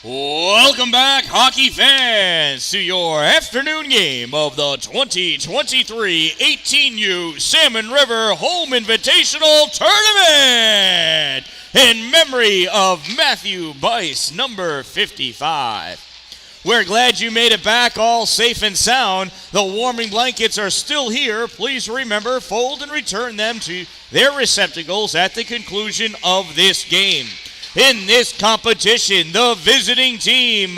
Welcome back, hockey fans, to your afternoon game of the 2023 18U Salmon River Home Invitational Tournament in memory of Matthew Bice, number 55. We're glad you made it back all safe and sound. The warming blankets are still here. Please remember, fold and return them to their receptacles at the conclusion of this game. In this competition, the visiting team,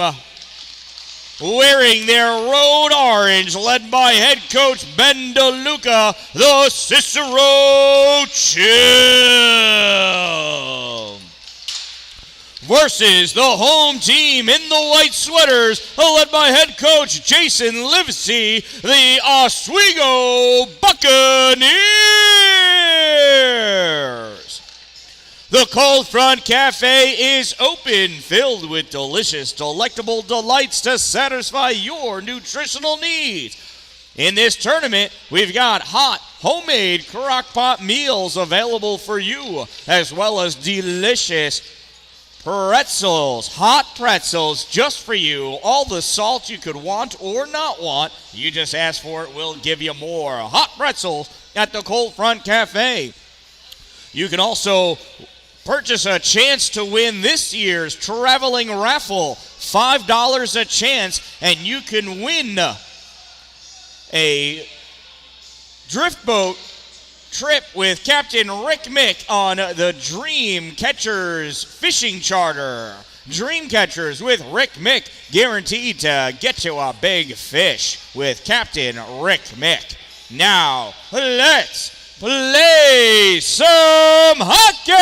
wearing their road orange, led by head coach Ben DeLuca, the Cicero Chill, versus the home team in the white sweaters, led by head coach Jason Livesey, the Oswego Buccaneers. The Cold Front Cafe is open, filled with delicious, delectable delights to satisfy your nutritional needs. In this tournament, we've got hot, homemade crock-pot meals available for you, as well as delicious pretzels, hot pretzels just for you. All the salt you could want or not want, you just ask for it, we'll give you more. Hot pretzels at the Cold Front Cafe. You can also purchase a chance to win this year's traveling raffle. $5 a chance, and you can win a drift boat trip with Captain Rick Mick on the Dream Catchers fishing charter. Dream Catchers with Rick Mick, guaranteed to get you a big fish with Captain Rick Mick. Now, let's play some hockey!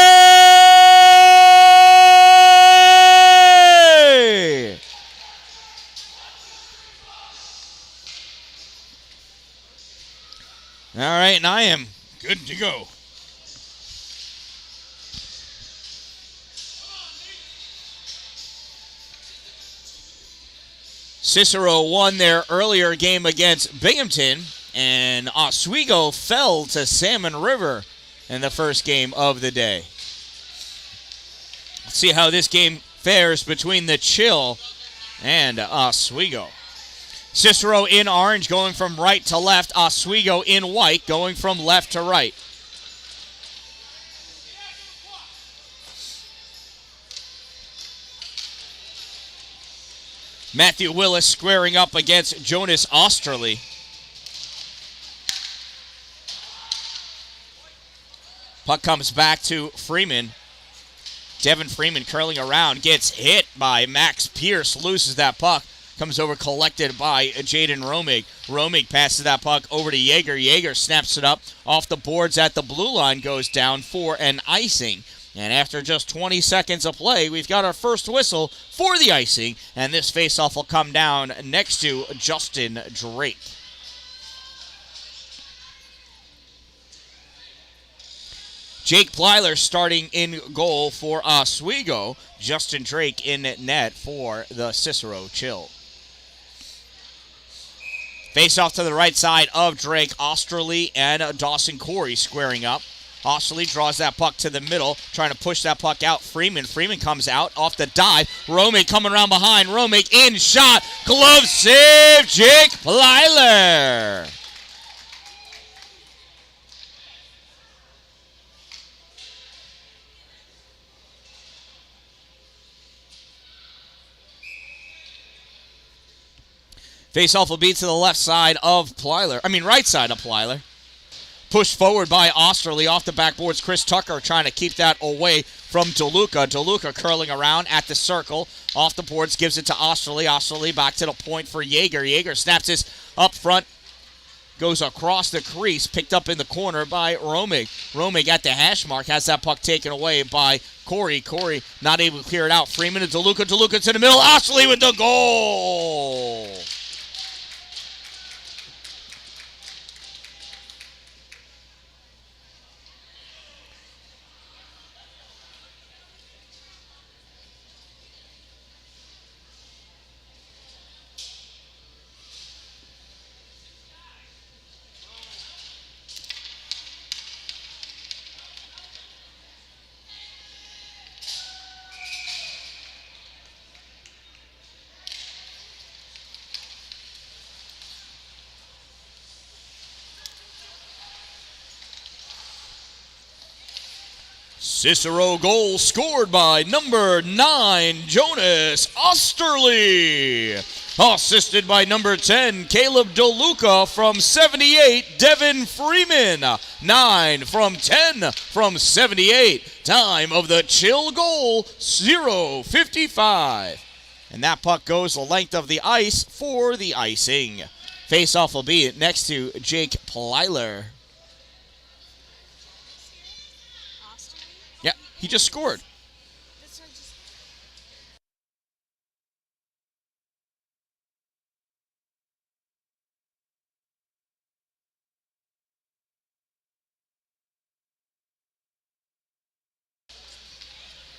All right, and I am good to go. Cicero won their earlier game against Binghamton, and Oswego fell to Salmon River in the first game of the day. Let's see how this game fares between the Chill and Oswego. Cicero in orange going from right to left. Oswego in white going from left to right. Matthew Willis squaring up against Jonas Osterley. Puck comes back to Freeman. Devin Freeman curling around, gets hit by Max Pierce, loses that puck. Comes over collected by Jaden Romig. Romig passes that puck over to Yeager. Yeager snaps it up off the boards at the blue line, goes down for an icing. And after just 20 seconds of play, we've got our first whistle for the icing. And this faceoff will come down next to Justin Drake. Jake Plyler starting in goal for Oswego. Justin Drake in net for the Cicero Chill. Face off to the right side of Drake. Osterley and Dawson Corey squaring up. Osterley draws that puck to the middle, trying to push that puck out. Freeman comes out off the dive. Romig coming around behind. Romig in shot. Glove save. Jake Plyler. Face-off will be to the left side of Plyler. Right side of Plyler. Pushed forward by Osterley off the backboards. Chris Tucker trying to keep that away from DeLuca. DeLuca curling around at the circle. Off the boards, gives it to Osterley. Osterley back to the point for Yeager. Yeager snaps this up front. Goes across the crease. Picked up in the corner by Romig. Romig at the hash mark. Has that puck taken away by Corey. Corey not able to clear it out. Freeman to DeLuca. DeLuca to the middle. Osterley with the goal. Cicero goal scored by number 9, Jonas Osterley. Assisted by number 10, Caleb DeLuca from 78, Devin Freeman. 9 from 10 from 78. Time of the chill goal, 0:55. And that puck goes the length of the ice for the icing. Face-off will be next to Jake Plyler. Yeah, he just scored.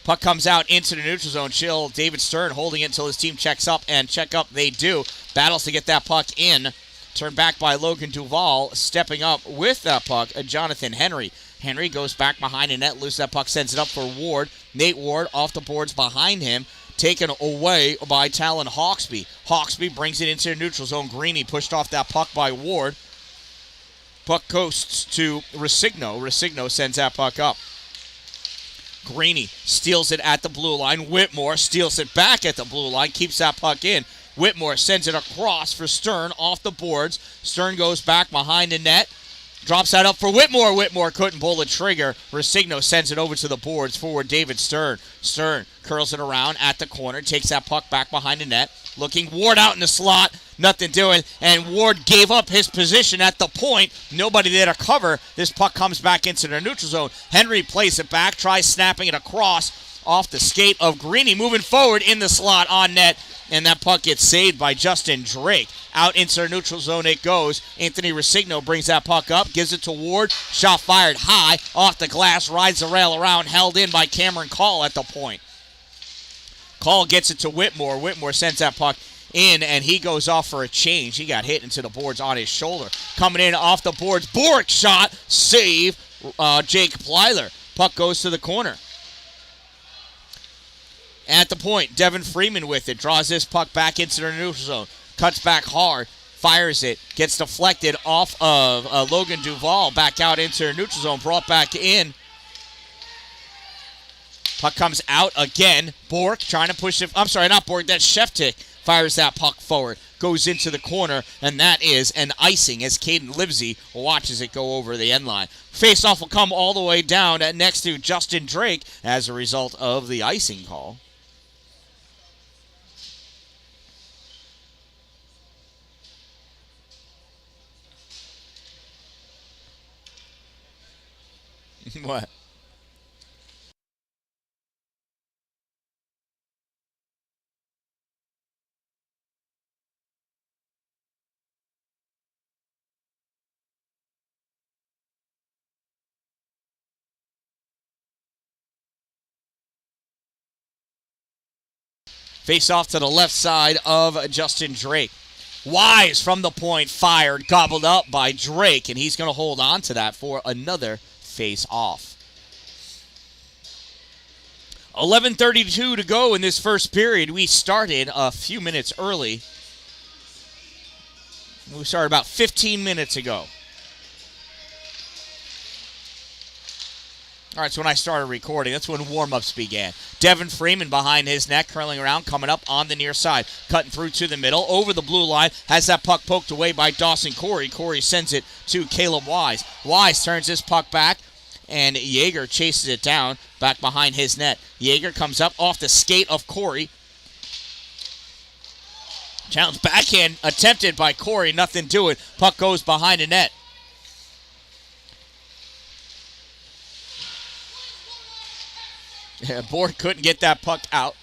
Puck comes out into the neutral zone. Chill. David Stern holding it until his team checks up, and check up they do. Battles to get that puck in. Turned back by Logan Duvall. Stepping up with that puck, Jonathan Henry. Henry goes back behind the net. Loose that puck, sends it up for Ward. Nate Ward off the boards behind him. Taken away by Talon Hawksby. Hawksby brings it into the neutral zone. Greeny pushed off that puck by Ward. Puck coasts to Resigno. Resigno sends that puck up. Greeny steals it at the blue line. Whitmore steals it back at the blue line. Keeps that puck in. Whitmore sends it across for Stern off the boards. Stern goes back behind the net. Drops that up for Whitmore. Whitmore couldn't pull the trigger. Resigno sends it over to the boards. Forward David Stern. Stern curls it around at the corner. Takes that puck back behind the net. Looking Ward out in the slot. Nothing doing. And Ward gave up his position at the point. Nobody there to cover. This puck comes back into the neutral zone. Henry plays it back. Tries snapping it across off the skate of Greeny. Moving forward in the slot on net. And that puck gets saved by Justin Drake. Out into the neutral zone it goes. Anthony Resigno brings that puck up, gives it to Ward. Shot fired high, off the glass, rides the rail around, held in by Cameron Call at the point. Call gets it to Whitmore. Whitmore sends that puck in, and he goes off for a change. He got hit into the boards on his shoulder. Coming in off the boards, Boric shot, save Jake Plyler. Puck goes to the corner. At the point, Devin Freeman with it. Draws this puck back into the neutral zone. Cuts back hard. Fires it. Gets deflected off of Logan Duvall. Back out into the neutral zone. Brought back in. Puck comes out again. Bork trying to push it. I'm sorry, not Bork. That's Sheftik. Fires that puck forward. Goes into the corner. And that is an icing as Caden Livesey watches it go over the end line. Face-off will come all the way down next to Justin Drake as a result of the icing call. What? Face off to the left side of Justin Drake. Wise from the point, fired, gobbled up by Drake, and he's going to hold on to that for another face off. 11:32 to go in this first period. We started a few minutes early. We started about 15 minutes ago. All right, so when I started recording, that's when warm-ups began. Devin Freeman behind his net, curling around, coming up on the near side. Cutting through to the middle, over the blue line, has that puck poked away by Dawson Corey. Corey sends it to Caleb Wise. Wise turns this puck back, and Yeager chases it down back behind his net. Yeager comes up off the skate of Corey. Challenge backhand attempted by Corey, nothing doing. Puck goes behind the net. Yeah, Borg couldn't get that puck out.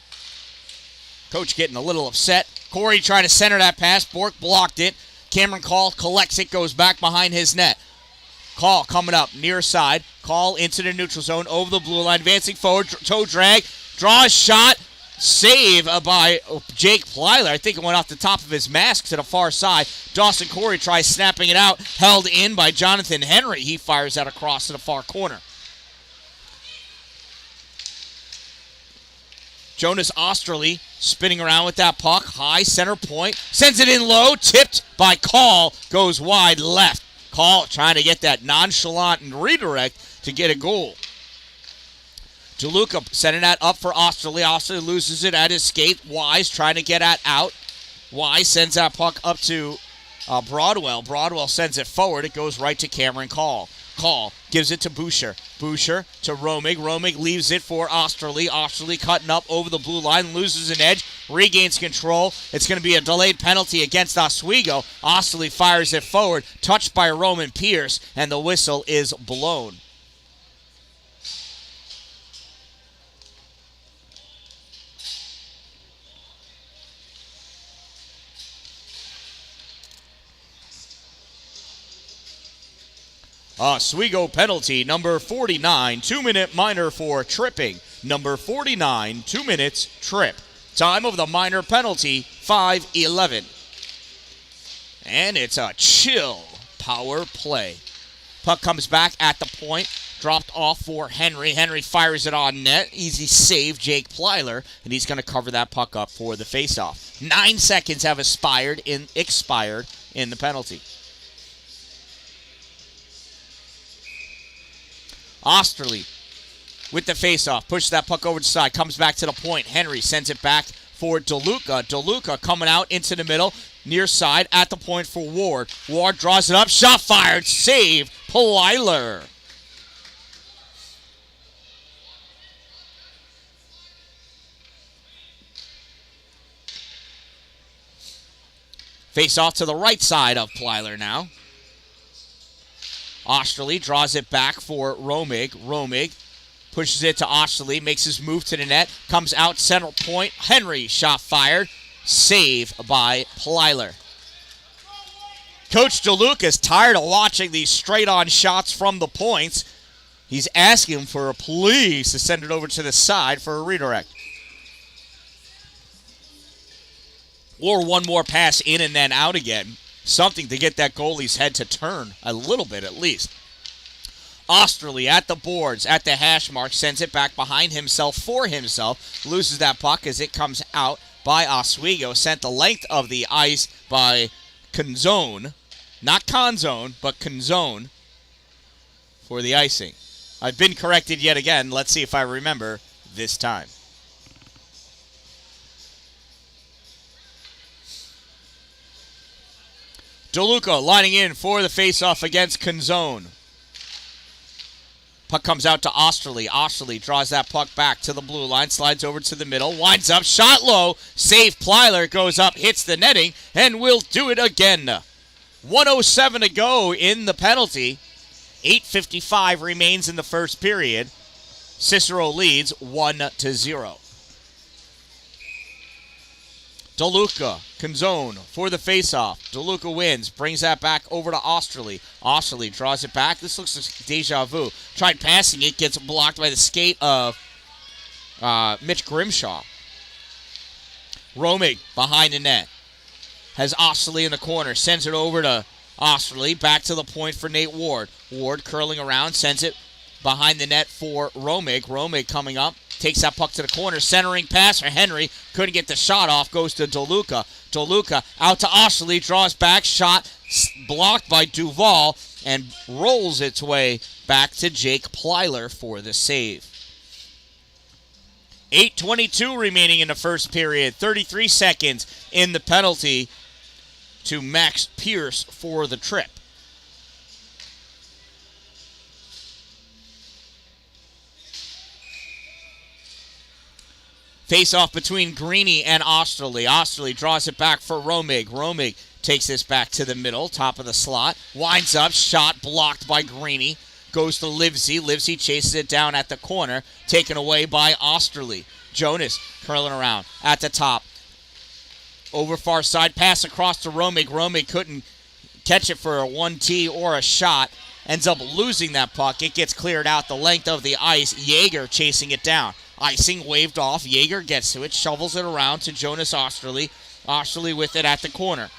Coach getting a little upset. Corey trying to center that pass. Bork blocked it. Cameron Call collects it, goes back behind his net. Call coming up near side. Call into the neutral zone over the blue line. Advancing forward. Toe drag. Draws shot. Save by Jake Plyler. I think it went off the top of his mask to the far side. Dawson Corey tries snapping it out. Held in by Jonathan Henry. He fires that across to the far corner. Jonas Osterley spinning around with that puck. High center point. Sends it in low. Tipped by Call. Goes wide left. Call trying to get that nonchalant and redirect to get a goal. DeLuca sending that up for Osterley. Osterley loses it at his skate. Wise trying to get at out. Wise sends that puck up to Broadwell. Broadwell sends it forward. It goes right to Cameron Call. Call gives it to Boucher. Boucher to Romig. Romig leaves it for Osterley. Osterley cutting up over the blue line, loses an edge, regains control. It's going to be a delayed penalty against Oswego. Osterley fires it forward, touched by Roman Pierce, and the whistle is blown. Oswego penalty, number 49, 2-minute minor for tripping. Number 49, 2 minutes, trip. Time of the minor penalty, 5:11. And it's a chill power play. Puck comes back at the point, dropped off for Henry. Henry fires it on net. Easy save, Jake Plyler, and he's going to cover that puck up for the faceoff. 9 seconds have expired in the penalty. Osterley with the faceoff, pushes that puck over to the side, comes back to the point. Henry sends it back for DeLuca. DeLuca coming out into the middle, near side, at the point for Ward. Ward draws it up, shot fired, save, Plyler. Face-off to the right side of Plyler now. Osterley draws it back for Romig. Romig pushes it to Osterley, makes his move to the net, comes out center point. Henry, shot fired, save by Plyler. Coach DeLuca is tired of watching these straight-on shots from the points. He's asking for a please to send it over to the side for a redirect. Or one more pass in and then out again. Something to get that goalie's head to turn a little bit at least. Osterley at the boards, at the hash mark, sends it back behind himself for himself. Loses that puck as it comes out by Oswego. Sent the length of the ice by Canzone. Not Canzone, but Canzone for the icing. I've been corrected yet again. Let's see if I remember this time. DeLuca lining in for the faceoff against Canzone. Puck comes out to Osterley. Osterley draws that puck back to the blue line, slides over to the middle, winds up, shot low, save Plyler, goes up, hits the netting, and will do it again. 1:07 to go in the penalty. 8:55 remains in the first period. Cicero leads 1-0. DeLuca, Canzone for the faceoff. DeLuca wins, brings that back over to Osterley. Osterley draws it back. This looks like deja vu. Tried passing it, gets blocked by the skate of Mitch Grimshaw. Romig behind the net. Has Osterley in the corner, sends it over to Osterley, back to the point for Nate Ward. Ward curling around, sends it behind the net for Romig. Romig coming up. Takes that puck to the corner, centering pass for Henry. Couldn't get the shot off, goes to DeLuca. DeLuca out to Osterley, draws back, shot blocked by Duval, and rolls its way back to Jake Plyler for the save. 8:22 remaining in the first period. 33 seconds in the penalty to Max Pierce for the trip. Face-off between Greeny and Osterley. Osterley draws it back for Romig. Romig takes this back to the middle, top of the slot. Winds up, shot blocked by Greeny. Goes to Livesey. Livesey chases it down at the corner, taken away by Osterley. Jonas curling around at the top. Over far side, pass across to Romig. Romig couldn't catch it for a 1T or a shot. Ends up losing that puck. It gets cleared out the length of the ice. Yeager chasing it down. Icing waved off. Yeager gets to it, shovels it around to Jonas Osterley. Osterley with it at the corner.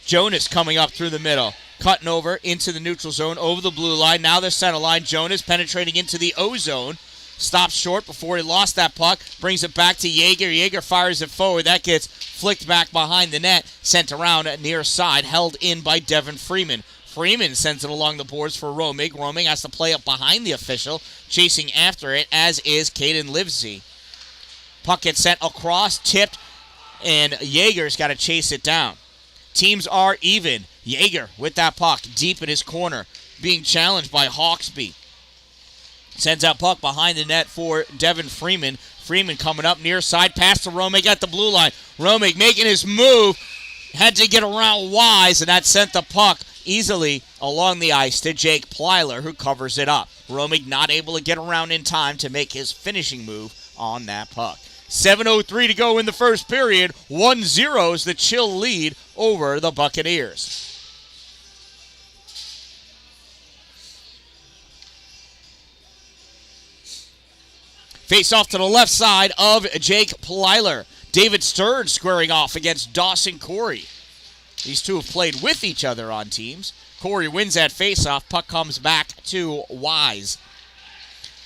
Jonas coming up through the middle, cutting over into the neutral zone, over the blue line. Now the center line. Jonas penetrating into the O zone. Stops short before he lost that puck. Brings it back to Yeager. Yeager fires it forward. That gets flicked back behind the net. Sent around near side. Held in by Devin Freeman. Freeman sends it along the boards for Romig. Romig has to play up behind the official, chasing after it, as is Caden Livesey. Puck gets sent across, tipped, and Yeager's got to chase it down. Teams are even. Yeager with that puck deep in his corner, being challenged by Hawksby. Sends that puck behind the net for Devin Freeman. Freeman coming up near side, pass to Romig at the blue line. Romig making his move, had to get around Wise, and that sent the puck easily along the ice to Jake Plyler, who covers it up. Romig not able to get around in time to make his finishing move on that puck. 7:03 to go in the first period. 1-0 is the Chill lead over the Buccaneers. Face off to the left side of Jake Plyler. David Stern squaring off against Dawson Corey. These two have played with each other on teams. Corey wins that face-off. Puck comes back to Wise.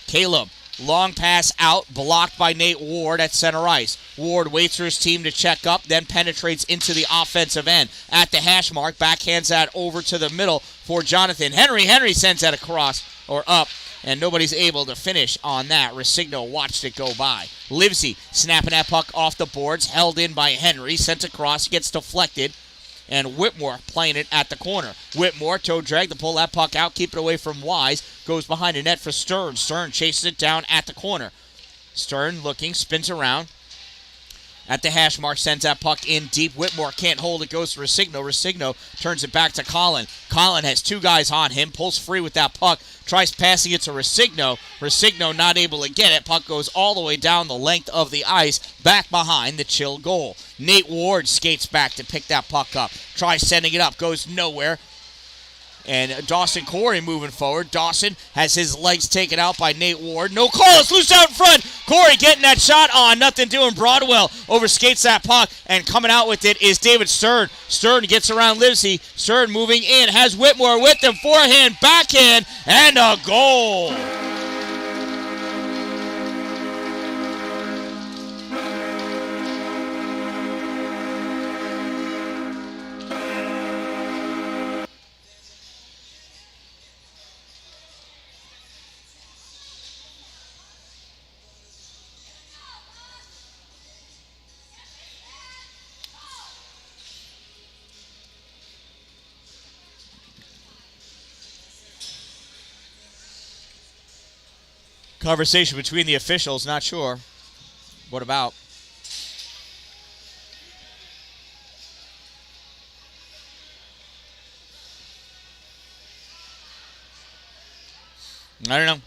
Caleb, long pass out, blocked by Nate Ward at center ice. Ward waits for his team to check up, then penetrates into the offensive end. At the hash mark, backhands that over to the middle for Jonathan Henry. Henry sends that across, or up, and nobody's able to finish on that. Resigno watched it go by. Livesey snapping that puck off the boards, held in by Henry, sent across, gets deflected, and Whitmore playing it at the corner. Whitmore, toe drag to pull that puck out, keep it away from Wise, goes behind the net for Stern. Stern chases it down at the corner. Stern looking, spins around. At the hash mark, sends that puck in deep. Whitmore can't hold it, goes to Resigno. Resigno turns it back to Colin. Colin has two guys on him, pulls free with that puck, tries passing it to Resigno. Resigno not able to get it. Puck goes all the way down the length of the ice, back behind the Chill goal. Nate Ward skates back to pick that puck up. Tries sending it up, goes nowhere. And Dawson Corey moving forward. Dawson has his legs taken out by Nate Ward. No call. It's loose out in front. Corey getting that shot on. Nothing doing. Broadwell overskates that puck. And coming out with it is David Stern. Stern gets around Livesey. Stern moving in. Has Whitmore with him. Forehand, backhand, and a goal. Conversation between the officials, not sure. What about? I don't know.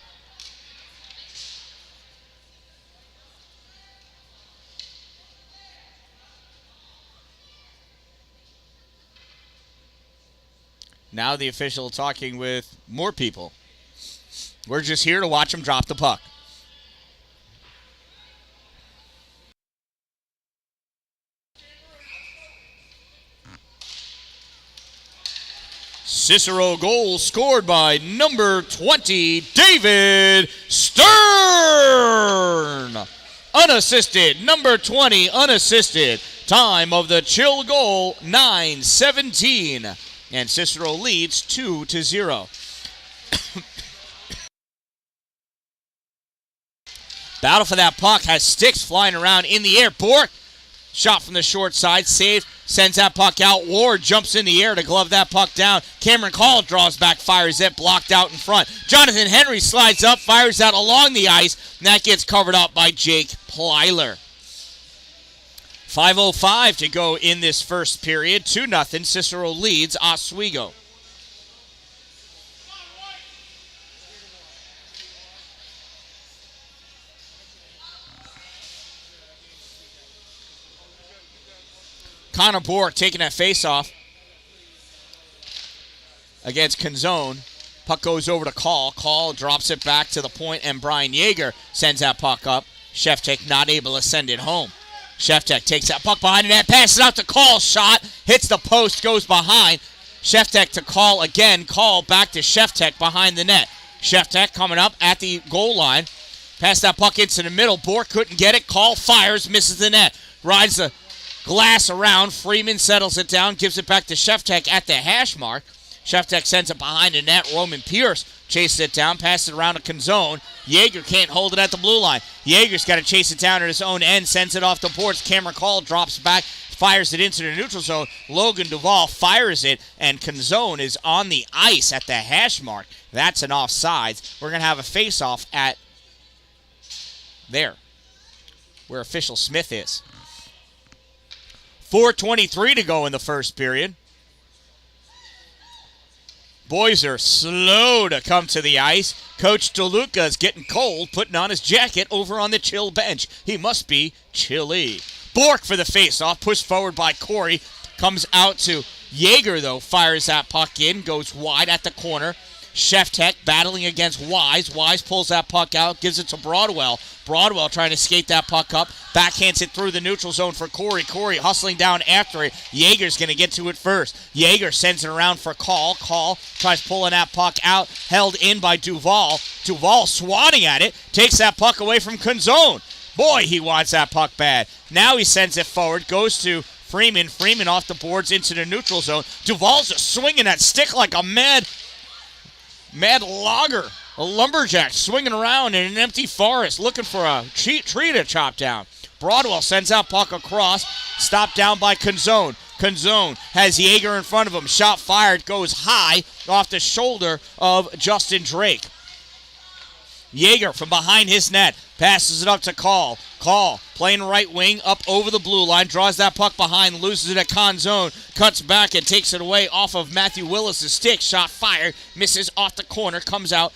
Now the official talking with more people. We're just here to watch him drop the puck. Cicero goal scored by number 20, David Stern. Unassisted, number 20, unassisted. Time of the Chill goal, 9:17. And Cicero leads 2-0. Battle for that puck has sticks flying around in the air. Bork, shot from the short side, saved, sends that puck out. Ward jumps in the air to glove that puck down. Cameron Call draws back, fires it, blocked out in front. Jonathan Henry slides up, fires out along the ice, and that gets covered up by Jake Plyler. 5:05 to go in this first period. 2-0. Cicero leads Oswego. Connor Bork taking that face-off against Canzone. Puck goes over to Call. Call drops it back to the point, and Brian Yeager sends that puck up. Sheftek not able to send it home. Sheftek takes that puck behind the net, passes out to Call. Shot, hits the post, goes behind. Sheftek to Call again. Call back to Sheftek behind the net. Sheftek coming up at the goal line. Pass that puck into the middle. Bork couldn't get it. Call fires, misses the net. Rides the glass around. Freeman settles it down, gives it back to Sheftek at the hash mark. Sheftek sends it behind the net. Roman Pierce chases it down, passes it around to Canzone. Yeager can't hold it at the blue line. Yeager's got to chase it down at his own end, sends it off the boards. Cameron Call drops back, fires it into the neutral zone. Logan Duvall fires it, and Canzone is on the ice at the hash mark. That's an offsides. We're going to have a face-off at there, where official Smith is. 4:23 to go in the first period. Boys are slow to come to the ice. Coach DeLuca is getting cold, putting on his jacket over on the chill bench. He must be chilly. Bork for the face-off, pushed forward by Corey. Comes out to Yeager, though, fires that puck in, goes wide at the corner. Sheftek battling against Wise. Wise pulls that puck out, gives it to Broadwell. Broadwell trying to skate that puck up. Backhands it through the neutral zone for Corey. Corey hustling down after it. Yeager's going to get to it first. Yeager sends it around for Call. Call tries pulling that puck out. Held in by Duvall. Duvall swatting at it. Takes that puck away from Canzone. Boy, he wants that puck bad. Now he sends it forward. Goes to Freeman. Freeman off the boards into the neutral zone. Duvall's just swinging that stick like a mad logger, a lumberjack swinging around in an empty forest looking for a tree to chop down. Broadwell sends out puck across, stopped down by Canzone. Canzone has Yeager in front of him. Shot fired, goes high off the shoulder of Justin Drake. Yeager from behind his net passes it up to Call. Call playing right wing up over the blue line, draws that puck behind, loses it at Canzone, cuts back and takes it away off of Matthew Willis' stick. Shot fired, misses off the corner, comes out.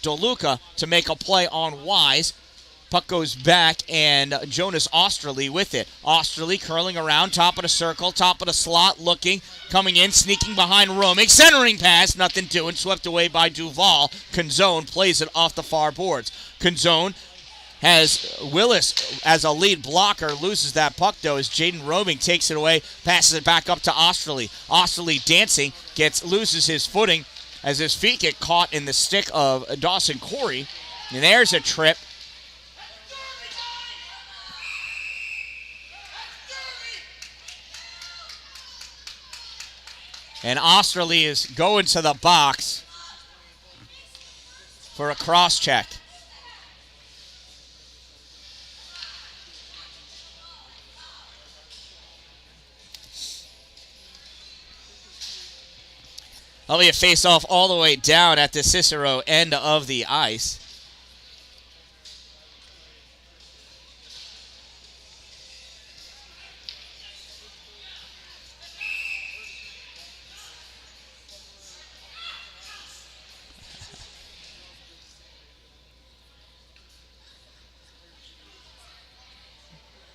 DeLuca to make a play on Wise. Puck goes back, and Jonas Osterley with it. Osterley curling around, top of the circle, top of the slot, looking, coming in, sneaking behind Romick. Centering pass, nothing doing, swept away by Duvall. Canzone plays it off the far boards. Canzone has Willis as a lead blocker, loses that puck, though, as Jaden Romick takes it away, passes it back up to Osterley. Osterley dancing, loses his footing as his feet get caught in the stick of Dawson Corey. And there's a trip. And Osterley is going to the box for a cross check. That'll be a face-off all the way down at the Cicero end of the ice.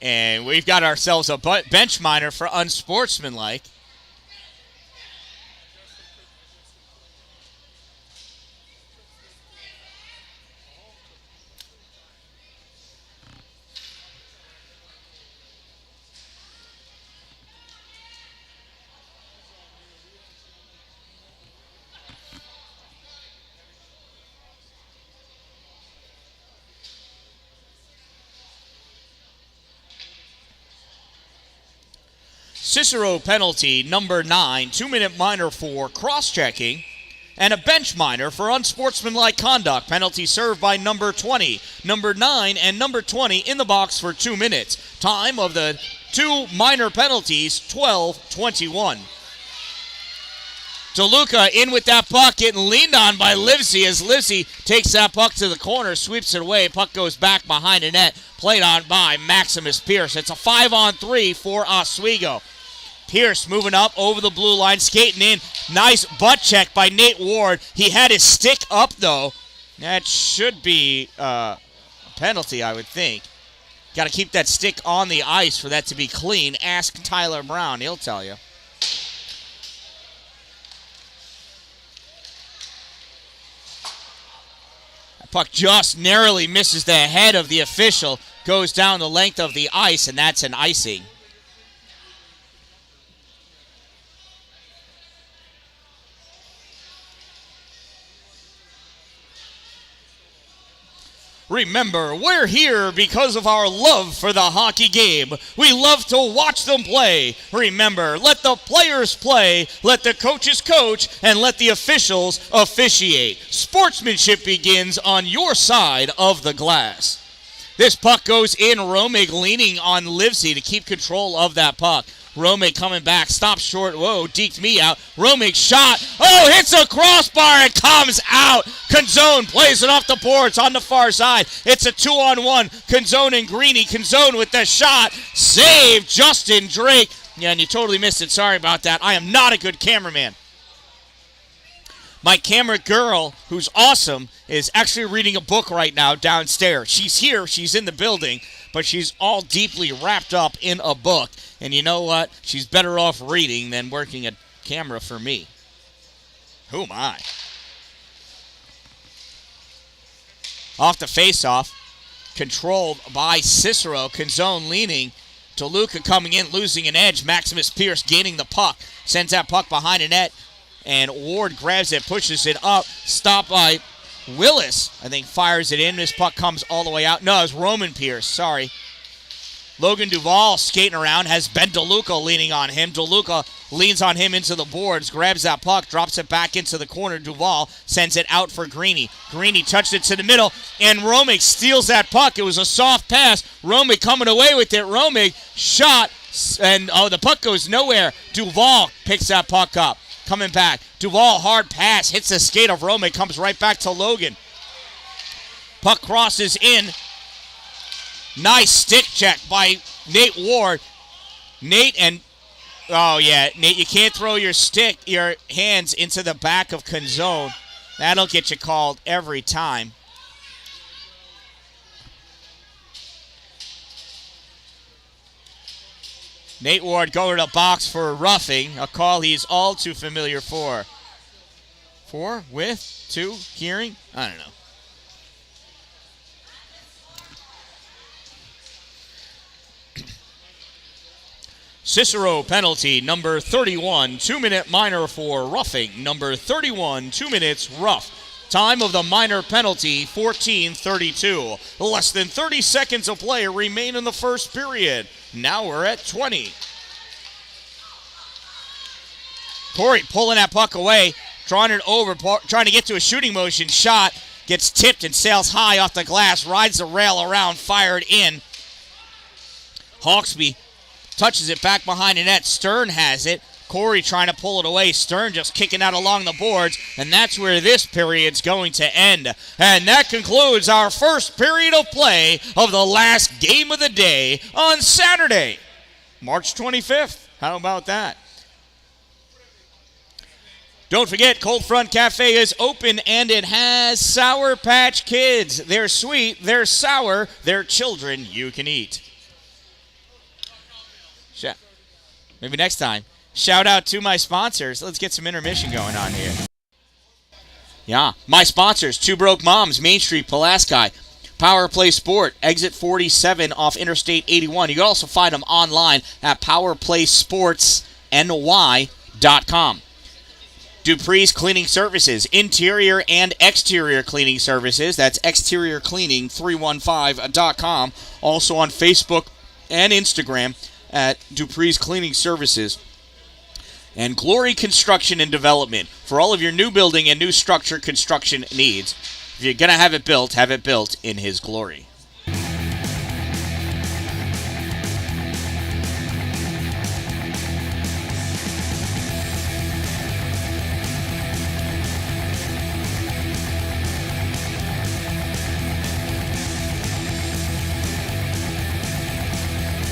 And we've got ourselves a bench minor for unsportsmanlike. Cicero penalty number 9, 2-minute minor for cross-checking, and a bench minor for unsportsmanlike conduct. Penalty served by number 20, number 9, and number 20 in the box for 2 minutes. Time of the two minor penalties, 12:21. DeLuca in with that puck, getting leaned on by Livesey as Livesey takes that puck to the corner, sweeps it away. Puck goes back behind the net, played on by Maximus Pierce. It's a 5-on-3 for Oswego. Pierce moving up over the blue line, skating in. Nice butt check by Nate Ward. He had his stick up, though. That should be a penalty, I would think. Got to keep that stick on the ice for that to be clean. Ask Tyler Brown. He'll tell you. That puck just narrowly misses the head of the official. Goes down the length of the ice, and that's an icing. Remember, we're here because of our love for the hockey game. We love to watch them play. Remember, let the players play, let the coaches coach, and let the officials officiate. Sportsmanship begins on your side of the glass. This puck goes in. Romig leaning on Livesey to keep control of that puck. Romig coming back, stops short. Whoa, deked me out. Romig shot. Oh, hits a crossbar and comes out. Canzone plays it off the boards on the far side. It's a 2-on-1. Canzone and Greeny. Canzone with the shot. Save Justin Drake. Yeah, and you totally missed it. Sorry about that. I am not a good cameraman. My camera girl, who's awesome, is actually reading a book right now downstairs. She's here. She's in the building, but she's all deeply wrapped up in a book. And you know what? She's better off reading than working a camera for me. Who am I? Off the face-off. Controlled by Cicero. Canzone leaning. DeLuca coming in, losing an edge. Maximus Pierce gaining the puck. Sends that puck behind the net. And Ward grabs it, pushes it up. Stopped by Willis. I think fires it in. This puck comes all the way out. No, it's Roman Pierce. Sorry. Logan Duvall skating around, has Ben DeLuca leaning on him. DeLuca leans on him into the boards, grabs that puck, drops it back into the corner. Duvall sends it out for Greeny. Greeny touched it to the middle, and Romig steals that puck. It was a soft pass. Romig coming away with it. Romig shot, and the puck goes nowhere. Duvall picks that puck up. Coming back. Duvall, hard pass, hits the skate of Romig, comes right back to Logan. Puck crosses in. Nice stick check by Nate Ward. Nate, you can't throw your hands into the back of Canzone. That'll get you called every time. Nate Ward going to the box for roughing, a call he's all too familiar for. Hearing? I don't know. Cicero penalty, number 31, 2-minute minor for roughing. Number 31, 2 minutes rough. Time of the minor penalty, 14:32. Less than 30 seconds of play remain in the first period. Now we're at 20. Corey pulling that puck away, drawing it over, trying to get to a shooting motion shot. Gets tipped and sails high off the glass, rides the rail around, fired in. Hawksby touches it back behind the net. Stern has it. Corey trying to pull it away. Stern just kicking out along the boards. And that's where this period's going to end. And that concludes our first period of play of the last game of the day on Saturday, March 25th. How about that? Don't forget, Cold Front Cafe is open and it has Sour Patch Kids. They're sweet, they're sour, they're children you can eat. Maybe next time. Shout out to my sponsors. Let's get some intermission going on here. Yeah, my sponsors, Two Broke Moms, Main Street, Pulaski. Power Play Sport, exit 47 off Interstate 81. You can also find them online at powerplaysportsny.com. Dupree's Cleaning Services, interior and exterior cleaning services. That's exteriorcleaning315.com. Also on Facebook and Instagram at Dupree's Cleaning Services. And Glory Construction and Development for all of your new building and new structure construction needs. If you're going to have it built in His glory.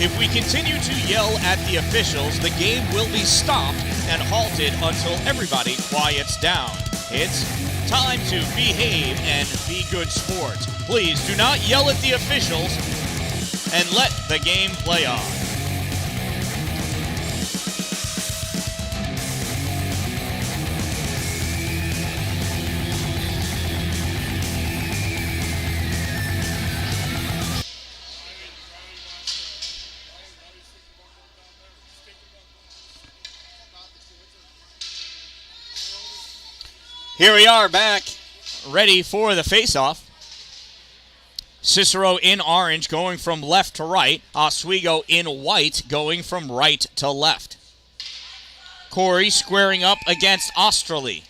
If we continue to yell at the officials, the game will be stopped and halted until everybody quiets down. It's time to behave and be good sports. Please do not yell at the officials and let the game play on. Here we are back, ready for the face-off. Cicero in orange going from left to right. Oswego in white going from right to left. Corey squaring up against Osterley.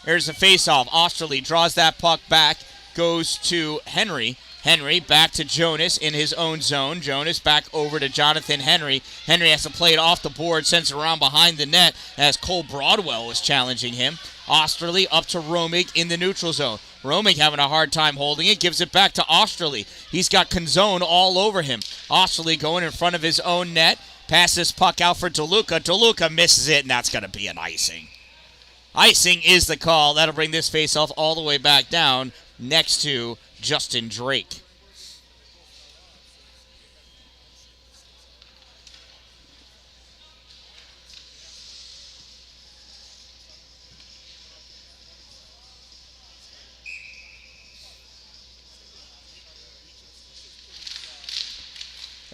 Here's the faceoff. Osterley draws that puck back, goes to Henry. Henry back to Jonas in his own zone. Jonas back over to Jonathan Henry. Henry has to play it off the board, sends it around behind the net as Cole Broadwell was challenging him. Osterley up to Romig in the neutral zone. Romig having a hard time holding it, gives it back to Osterley. He's got Canzone all over him. Osterley going in front of his own net. Passes puck out for DeLuca. DeLuca misses it, and that's going to be an icing. Icing is the call. That'll bring this faceoff all the way back down next to Justin Drake.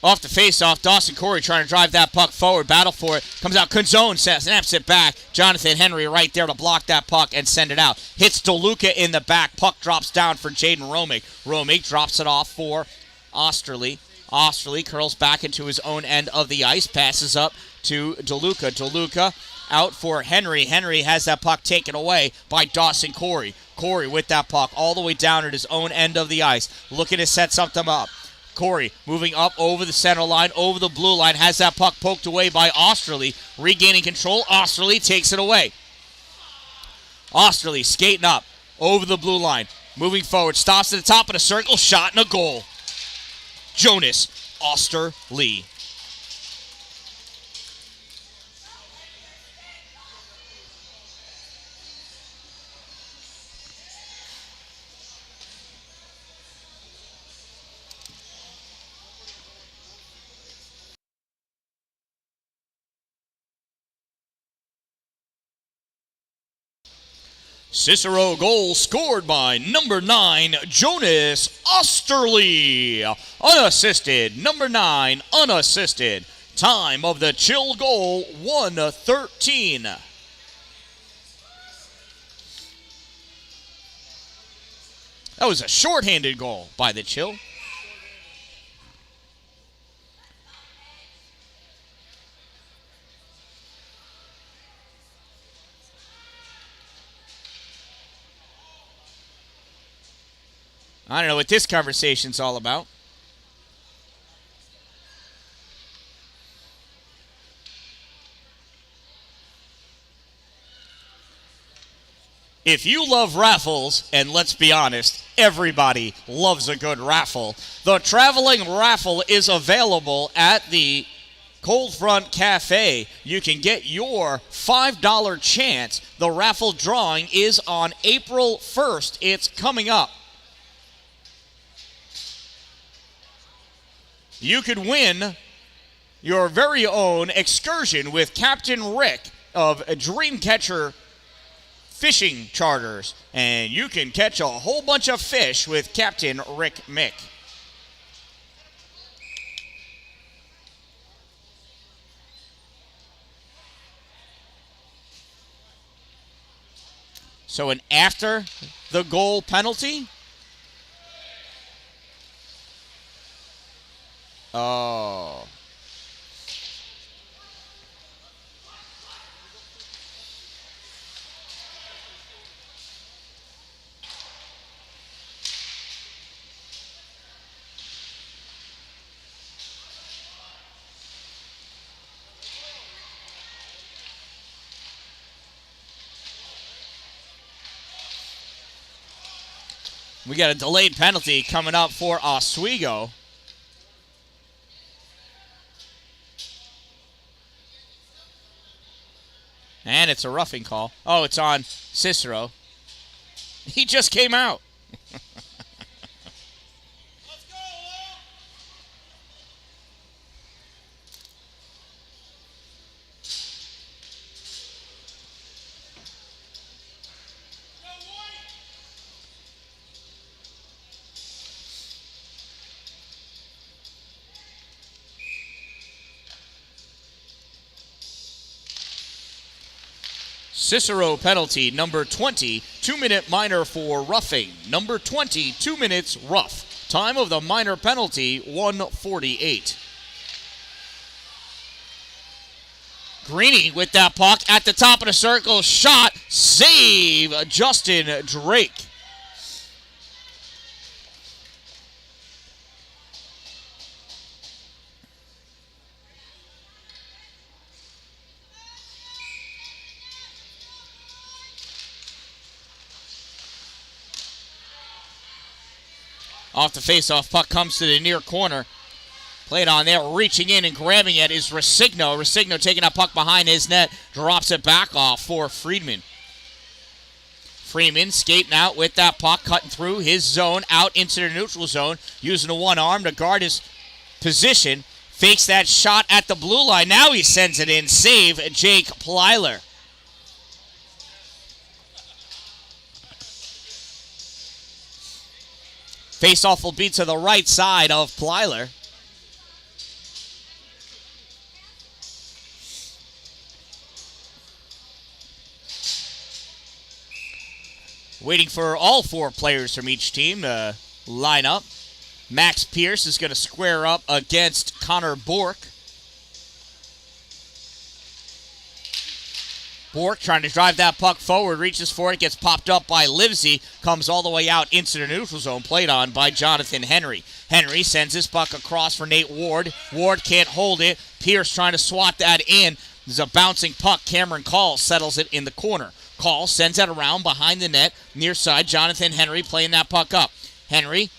Off the face-off, Dawson Corey trying to drive that puck forward, battle for it. Comes out, Canzone snaps it back. Jonathan Henry right there to block that puck and send it out. Hits DeLuca in the back. Puck drops down for Jaden Romig. Romig drops it off for Osterley. Osterley curls back into his own end of the ice. Passes up to DeLuca. DeLuca out for Henry. Henry has that puck taken away by Dawson Corey. Corey with that puck all the way down at his own end of the ice. Looking to set something up. Corey moving up over the center line, over the blue line, has that puck poked away by Osterley. Regaining control, Osterley takes it away. Osterley skating up over the blue line, moving forward, stops at the top of the circle, shot and a goal. Jonas Osterley. Cicero goal scored by number 9, Jonas Osterley. Unassisted, number 9, unassisted. Time of the Chill goal, 1:13. That was a shorthanded goal by the Chill. I don't know what this conversation's all about. If you love raffles, and let's be honest, everybody loves a good raffle, the traveling raffle is available at the Cold Front Cafe. You can get your $5 chance. The raffle drawing is on April 1st. It's coming up. You could win your very own excursion with Captain Rick of Dreamcatcher Fishing Charters, and you can catch a whole bunch of fish with Captain Rick Mick. So an after the goal penalty? Oh. We got a delayed penalty coming up for Oswego. And it's a roughing call. Oh, it's on Cicero. He just came out. Cicero penalty, number 20, 2-minute minor for roughing. Number 20, 2 minutes rough. Time of the minor penalty, 1:48. Greeny with that puck at the top of the circle. Shot, save, Justin Drake. Off the faceoff, puck comes to the near corner. Played on there, reaching in and grabbing it is Resigno. Resigno taking that puck behind his net, drops it back off for Friedman. Freeman skating out with that puck, cutting through his zone, out into the neutral zone, using the one arm to guard his position. Fakes that shot at the blue line. Now he sends it in. Save, Jake Plyler. Faceoff will be to the right side of Plyler. Waiting for all four players from each team to line up. Max Pierce is going to square up against Connor Bork. Bork trying to drive that puck forward, reaches for it, gets popped up by Livesey, comes all the way out into the neutral zone, played on by Jonathan Henry. Henry sends his puck across for Nate Ward. Ward can't hold it. Pierce trying to swat that in. There's a bouncing puck. Cameron Call settles it in the corner. Call sends it around behind the net, near side. Jonathan Henry playing that puck up. Henry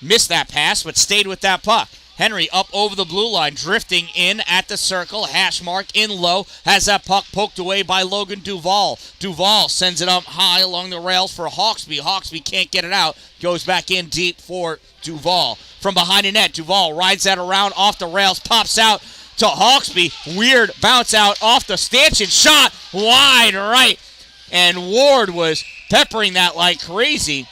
missed that pass, but stayed with that puck. Henry up over the blue line, drifting in at the circle. Hash mark in low. Has that puck poked away by Logan Duvall. Duvall sends it up high along the rails for Hawksby. Hawksby can't get it out. Goes back in deep for Duvall. From behind the net, Duvall rides that around off the rails. Pops out to Hawksby. Weird bounce out off the stanchion. Shot wide right. And Ward was peppering that like crazy.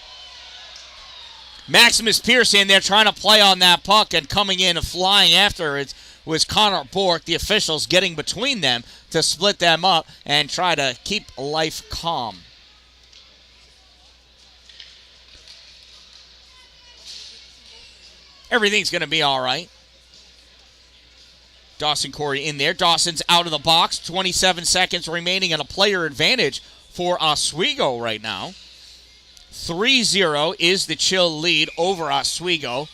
Maximus Pierce in there trying to play on that puck, and coming in and flying after it was Connor Bork. The officials getting between them to split them up and try to keep life calm. Everything's going to be all right. Dawson Corey in there. Dawson's out of the box. 27 seconds remaining and a player advantage for Oswego right now. 3-0 is the Chill lead over Oswego.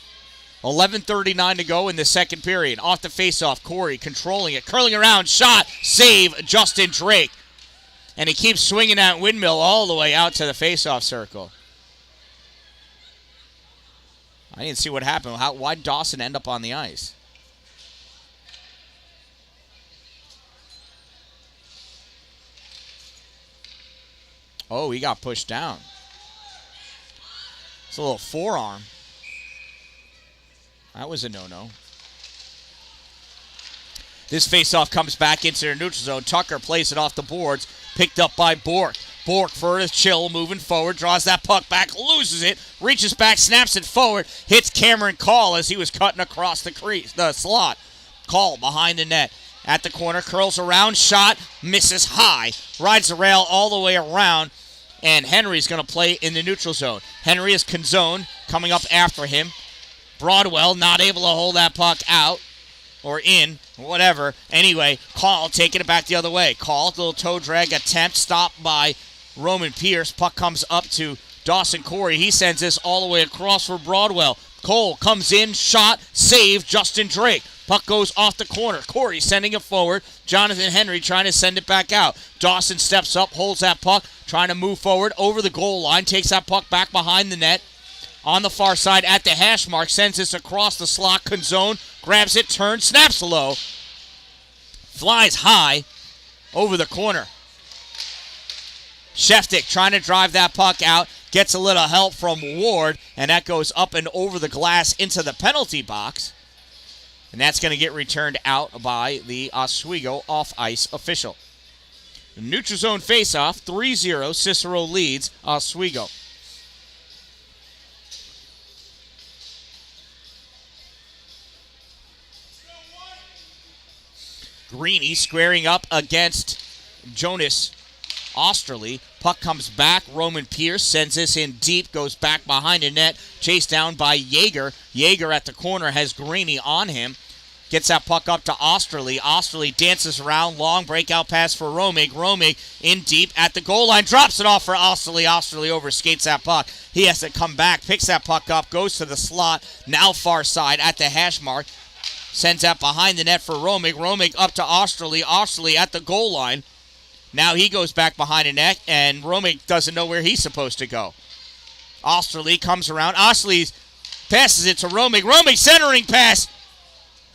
11:39 to go in the second period. Off the faceoff, Corey controlling it, curling around, shot, save, Justin Drake. And he keeps swinging that windmill all the way out to the faceoff circle. I didn't see what happened. Why did Dawson end up on the ice? Oh, he got pushed down. It's a little forearm. That was a no-no. This faceoff comes back into their neutral zone. Tucker plays it off the boards. Picked up by Bork. Bork for his Chill, moving forward. Draws that puck back, loses it. Reaches back, snaps it forward. Hits Cameron Call as he was cutting across the crease, the slot. Call behind the net. At the corner, curls around, shot, misses high. Rides the rail all the way around. And Henry's going to play in the neutral zone. Henry is Canzone coming up after him. Broadwell not able to hold that puck out or in, whatever. Anyway, Call taking it back the other way. Call, little toe drag attempt, stopped by Roman Pierce. Puck comes up to Dawson Corey. He sends this all the way across for Broadwell. Cole comes in, shot, save, Justin Drake. Puck goes off the corner. Corey sending it forward. Jonathan Henry trying to send it back out. Dawson steps up, holds that puck, trying to move forward over the goal line. Takes that puck back behind the net. On the far side at the hash mark. Sends this across the slot. Canzone grabs it, turns, snaps low. Flies high over the corner. Sheftick trying to drive that puck out. Gets a little help from Ward. And that goes up and over the glass into the penalty box. And that's going to get returned out by the Oswego off-ice official. The neutral zone faceoff, 3-0. Cicero leads Oswego. Greeny squaring up against Jonas Osterley. Puck comes back. Roman Pierce sends this in deep, goes back behind the net, chased down by Yeager. Yeager at the corner has Greeny on him. Gets that puck up to Osterley. Osterley dances around. Long breakout pass for Romig. Romig in deep at the goal line. Drops it off for Osterley. Osterley overskates that puck. He has to come back. Picks that puck up. Goes to the slot. Now far side at the hash mark. Sends that behind the net for Romig. Romig up to Osterley. Osterley at the goal line. Now he goes back behind the net, and Romig doesn't know where he's supposed to go. Osterley comes around. Osterley passes it to Romig. Romig centering pass.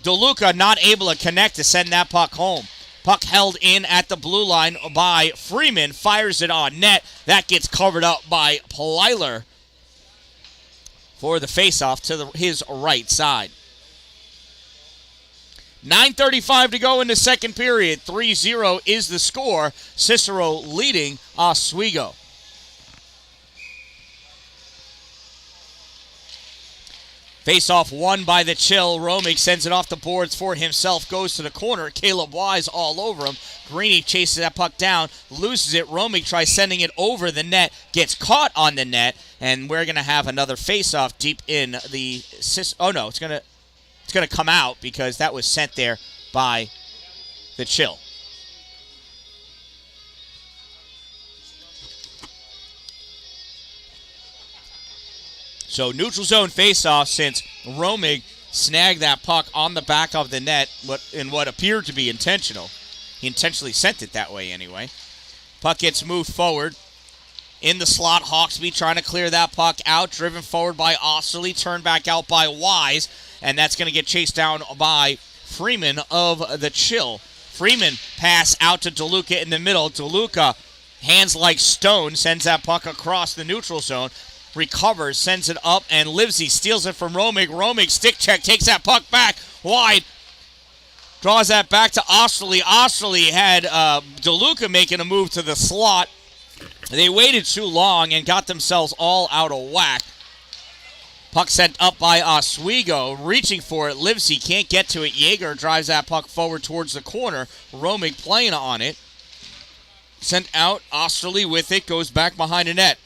DeLuca not able to connect to send that puck home. Puck held in at the blue line by Freeman. Fires it on net. That gets covered up by Plyler for the faceoff to his right side. 9:35 to go in the second period. 3-0 is the score. Cicero leading Oswego. Face-off won by the Chill. Romig sends it off the boards for himself. Goes to the corner. Caleb Wise all over him. Greeny chases that puck down. Loses it. Romig tries sending it over the net. Gets caught on the net. And we're going to have another face-off deep in the... Oh, no. It's going to come out because that was sent there by the Chill. So neutral zone faceoff since Romig snagged that puck on the back of the net in what appeared to be intentional. He intentionally sent it that way anyway. Puck gets moved forward. In the slot, Hawksby trying to clear that puck out. Driven forward by Osterley. Turned back out by Wise. And that's going to get chased down by Freeman of the Chill. Freeman pass out to DeLuca in the middle. DeLuca, hands like stone, sends that puck across the neutral zone. Recovers, sends it up, and Livesey steals it from Romig. Romig stick check, takes that puck back wide. Draws that back to Osterley. Osterley had DeLuca making a move to the slot. They waited too long and got themselves all out of whack. Puck sent up by Oswego. Reaching for it. Livesey can't get to it. Yeager drives that puck forward towards the corner. Romig playing on it. Sent out. Osterley with it. Goes back behind the net.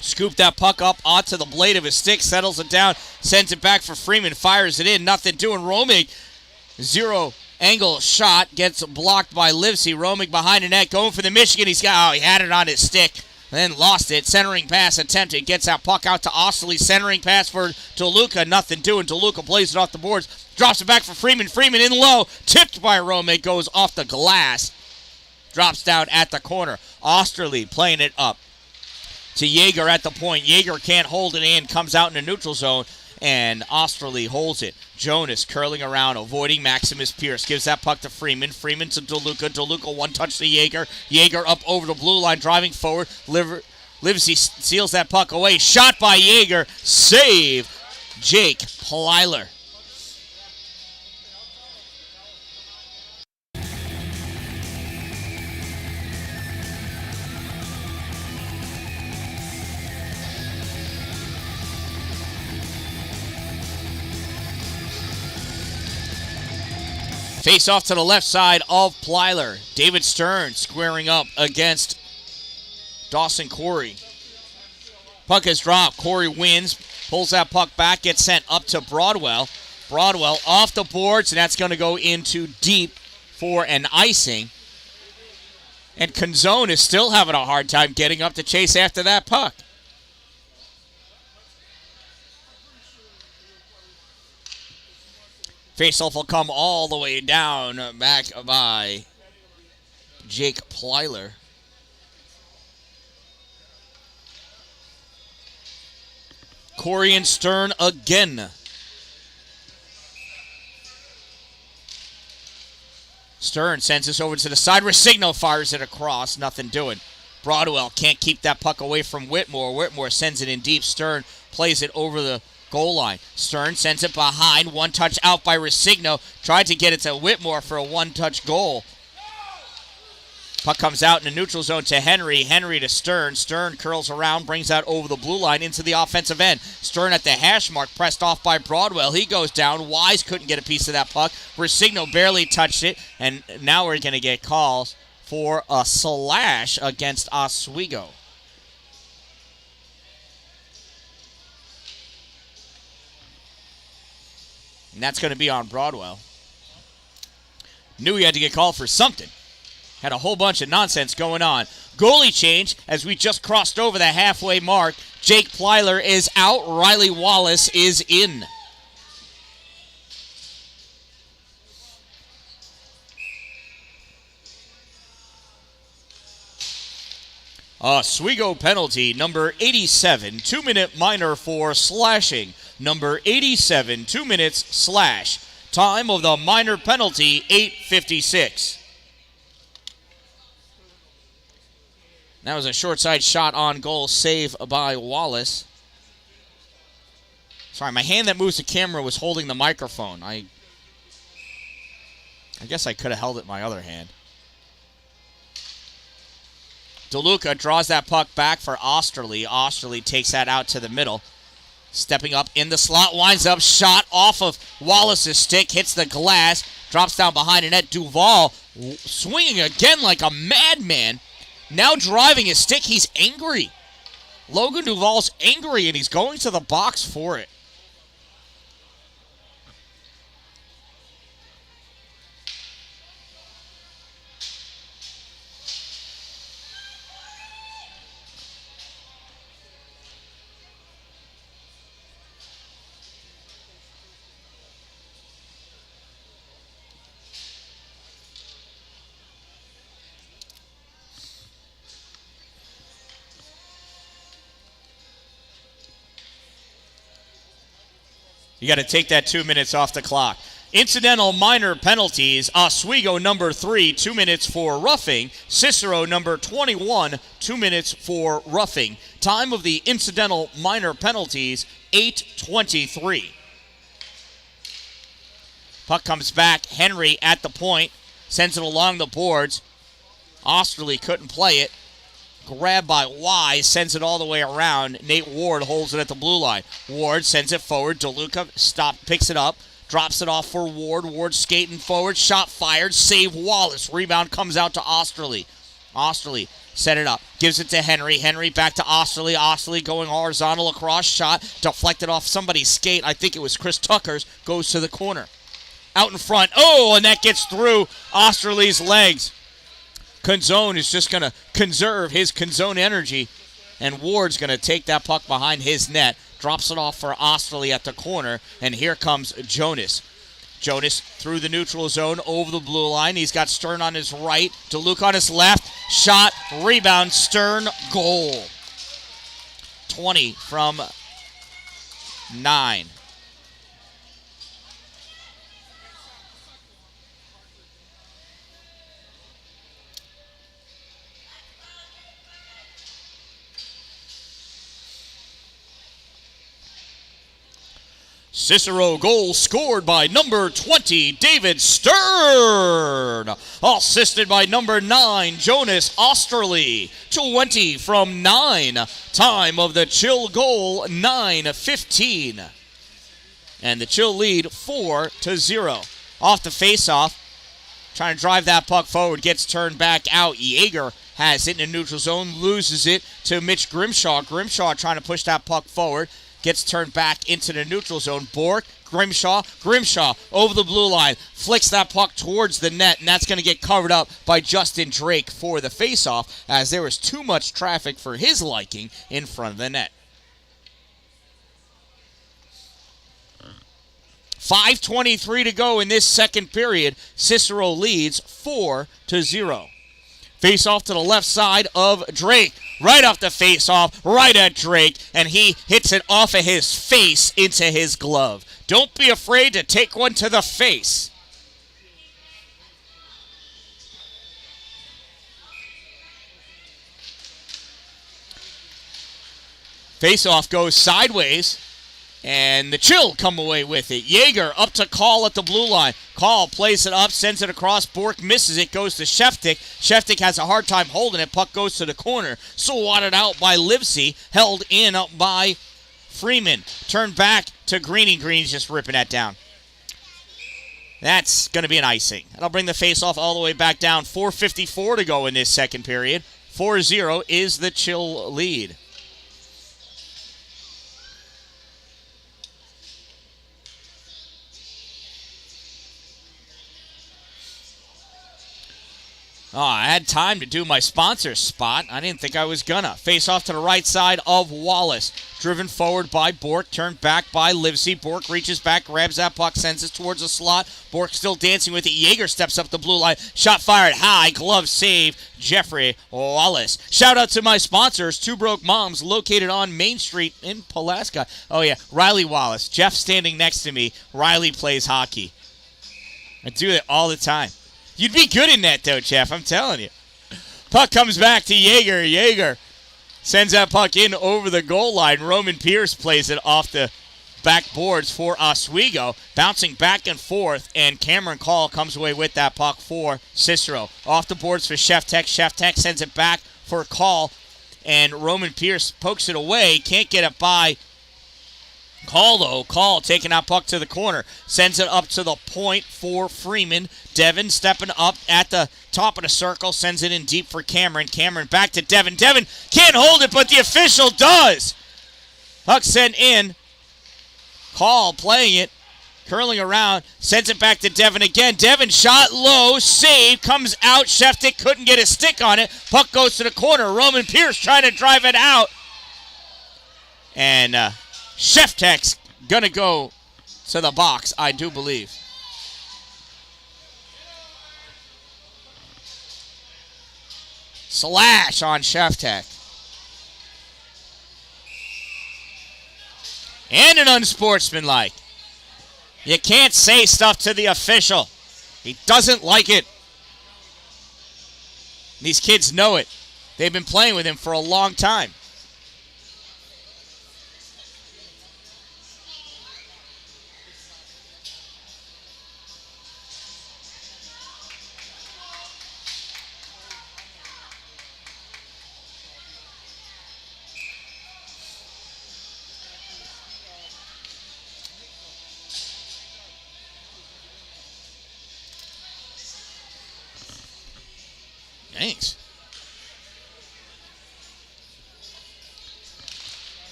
Scooped that puck up onto the blade of his stick. Settles it down. Sends it back for Freeman. Fires it in. Nothing doing. Romig. Zero angle shot. Gets blocked by Livesey. Romig behind the net. Going for the Michigan. He had it on his stick. Then lost it. Centering pass attempted. Gets that puck out to Osterley. Centering pass for DeLuca. Nothing doing. DeLuca plays it off the boards. Drops it back for Freeman. Freeman in low. Tipped by Romig. Goes off the glass. Drops down at the corner. Osterley playing it up to Yeager at the point. Yeager can't hold it in. Comes out in the neutral zone. And Osterley holds it. Jonas curling around, avoiding Maximus Pierce. Gives that puck to Freeman. Freeman to DeLuca. DeLuca one touch to Yeager. Yeager up over the blue line, driving forward. Livesey seals that puck away. Shot by Yeager. Save Jake Plyler. Face off to the left side of Plyler. David Stern squaring up against Dawson Corey. Puck is dropped. Corey wins. Pulls that puck back. Gets sent up to Broadwell. Broadwell off the boards, and that's going to go into deep for an icing. And Canzone is still having a hard time getting up to chase after that puck. Faceoff will come all the way down, back by Jake Plyler. Corey and Stern again. Stern sends this over to the side. Resigno fires it across. Nothing doing. Broadwell can't keep that puck away from Whitmore. Whitmore sends it in deep. Stern plays it over the goal line. Stern sends it behind. One touch out by Resigno. Tried to get it to Whitmore for a one-touch goal. Puck comes out in the neutral zone to Henry. Henry to Stern. Stern curls around, brings out over the blue line into the offensive end. Stern at the hash mark, pressed off by Broadwell. He goes down. Wise couldn't get a piece of that puck. Resigno barely touched it, and now we're going to get calls for a slash against Oswego. And that's going to be on Broadwell. Knew he had to get called for something. Had a whole bunch of nonsense going on. Goalie change as we just crossed over the halfway mark. Jake Plyler is out. Riley Wallace is in. Oswego penalty, number 87, 2-minute minor for slashing. Number 87, 2 minutes slash. Time of the minor penalty, 8:56. That was a short side shot on goal, save by Wallace. Sorry, my hand that moves the camera was holding the microphone. I guess I could have held it in my other hand. DeLuca draws that puck back for Osterley. Osterley takes that out to the middle. Stepping up in the slot, winds up, shot off of Wallace's stick, hits the glass, drops down behind the net. Duval swinging again like a madman. Now driving his stick, he's angry. Logan Duval's angry, and he's going to the box for it. You got to take that 2 minutes off the clock. Incidental minor penalties. Oswego number 3, 2 minutes for roughing. Cicero number 21, 2 minutes for roughing. Time of the incidental minor penalties, 8:23. Puck comes back. Henry at the point. Sends it along the boards. Osterley couldn't play it. Grabbed by Wise, sends it all the way around. Nate Ward holds it at the blue line. Ward sends it forward. DeLuca picks it up, drops it off for Ward. Ward skating forward, shot fired, save Wallace. Rebound comes out to Osterley. Osterley set it up, gives it to Henry. Henry back to Osterley. Osterley going horizontal across, shot, deflected off somebody's skate. I think it was Chris Tucker's, goes to the corner. Out in front, and that gets through Osterley's legs. Canzone is just going to conserve his Canzone energy, and Ward's going to take that puck behind his net, drops it off for Osterley at the corner, and here comes Jonas. Jonas through the neutral zone, over the blue line. He's got Stern on his right, DeLuca on his left, shot, rebound, Stern, goal. 20 from 9. Cicero goal scored by number 20, David Stern. Assisted by number 9, Jonas Osterley. 20 from 9. Time of the Chill goal, 9:15. And the Chill lead 4-0. Off the faceoff, trying to drive that puck forward, gets turned back out. Yeager has it in the neutral zone, loses it to Mitch Grimshaw. Grimshaw trying to push that puck forward. Gets turned back into the neutral zone. Bork, Grimshaw over the blue line. Flicks that puck towards the net, and that's going to get covered up by Justin Drake for the faceoff, as there was too much traffic for his liking in front of the net. 5:23 to go in this second period. Cicero leads 4-0. Face off to the left side of Drake. Right off the face off, right at Drake, and he hits it off of his face into his glove. Don't be afraid to take one to the face. Face off goes sideways, and the Chill come away with it. Yeager up to Call at the blue line. Call plays it up, sends it across. Bork misses it, goes to Sheftik. Sheftik has a hard time holding it. Puck goes to the corner. Swatted out by Livesey. Held in by Freeman. Turned back to Greeny. Green's just ripping that down. That's going to be an icing. That'll bring the face-off all the way back down. 4:54 to go in this second period. 4-0 is the Chill lead. Oh, I had time to do my sponsor spot. I didn't think I was gonna. Face off to the right side of Wallace. Driven forward by Bork. Turned back by Livesey. Bork reaches back, grabs that puck, sends it towards the slot. Bork still dancing with it. Yeager steps up the blue line. Shot fired high. Glove save. Jeffrey Wallace. Shout out to my sponsors, Two Broke Moms, located on Main Street in Pulaski. Oh, yeah. Riley Wallace. Jeff standing next to me. Riley plays hockey. I do it all the time. You'd be good in that, though, Jeff. I'm telling you. Puck comes back to Yeager. Yeager sends that puck in over the goal line. Roman Pierce plays it off the backboards for Oswego. Bouncing back and forth, and Cameron Call comes away with that puck for Cicero. Off the boards for Sheftek. Sheftek sends it back for Call, and Roman Pierce pokes it away. Can't get it by Call, though. Call taking that puck to the corner. Sends it up to the point for Freeman. Devin stepping up at the top of the circle. Sends it in deep for Cameron. Cameron back to Devin. Devin can't hold it, but the official does. Puck sent in. Call playing it. Curling around. Sends it back to Devin again. Devin shot low. Save. Comes out. Sheftik couldn't get a stick on it. Puck goes to the corner. Roman Pierce trying to drive it out. And Sheftek's going to go to the box, I do believe. Slash on Sheftek. And an unsportsmanlike. You can't say stuff to the official. He doesn't like it. These kids know it. They've been playing with him for a long time. Thanks.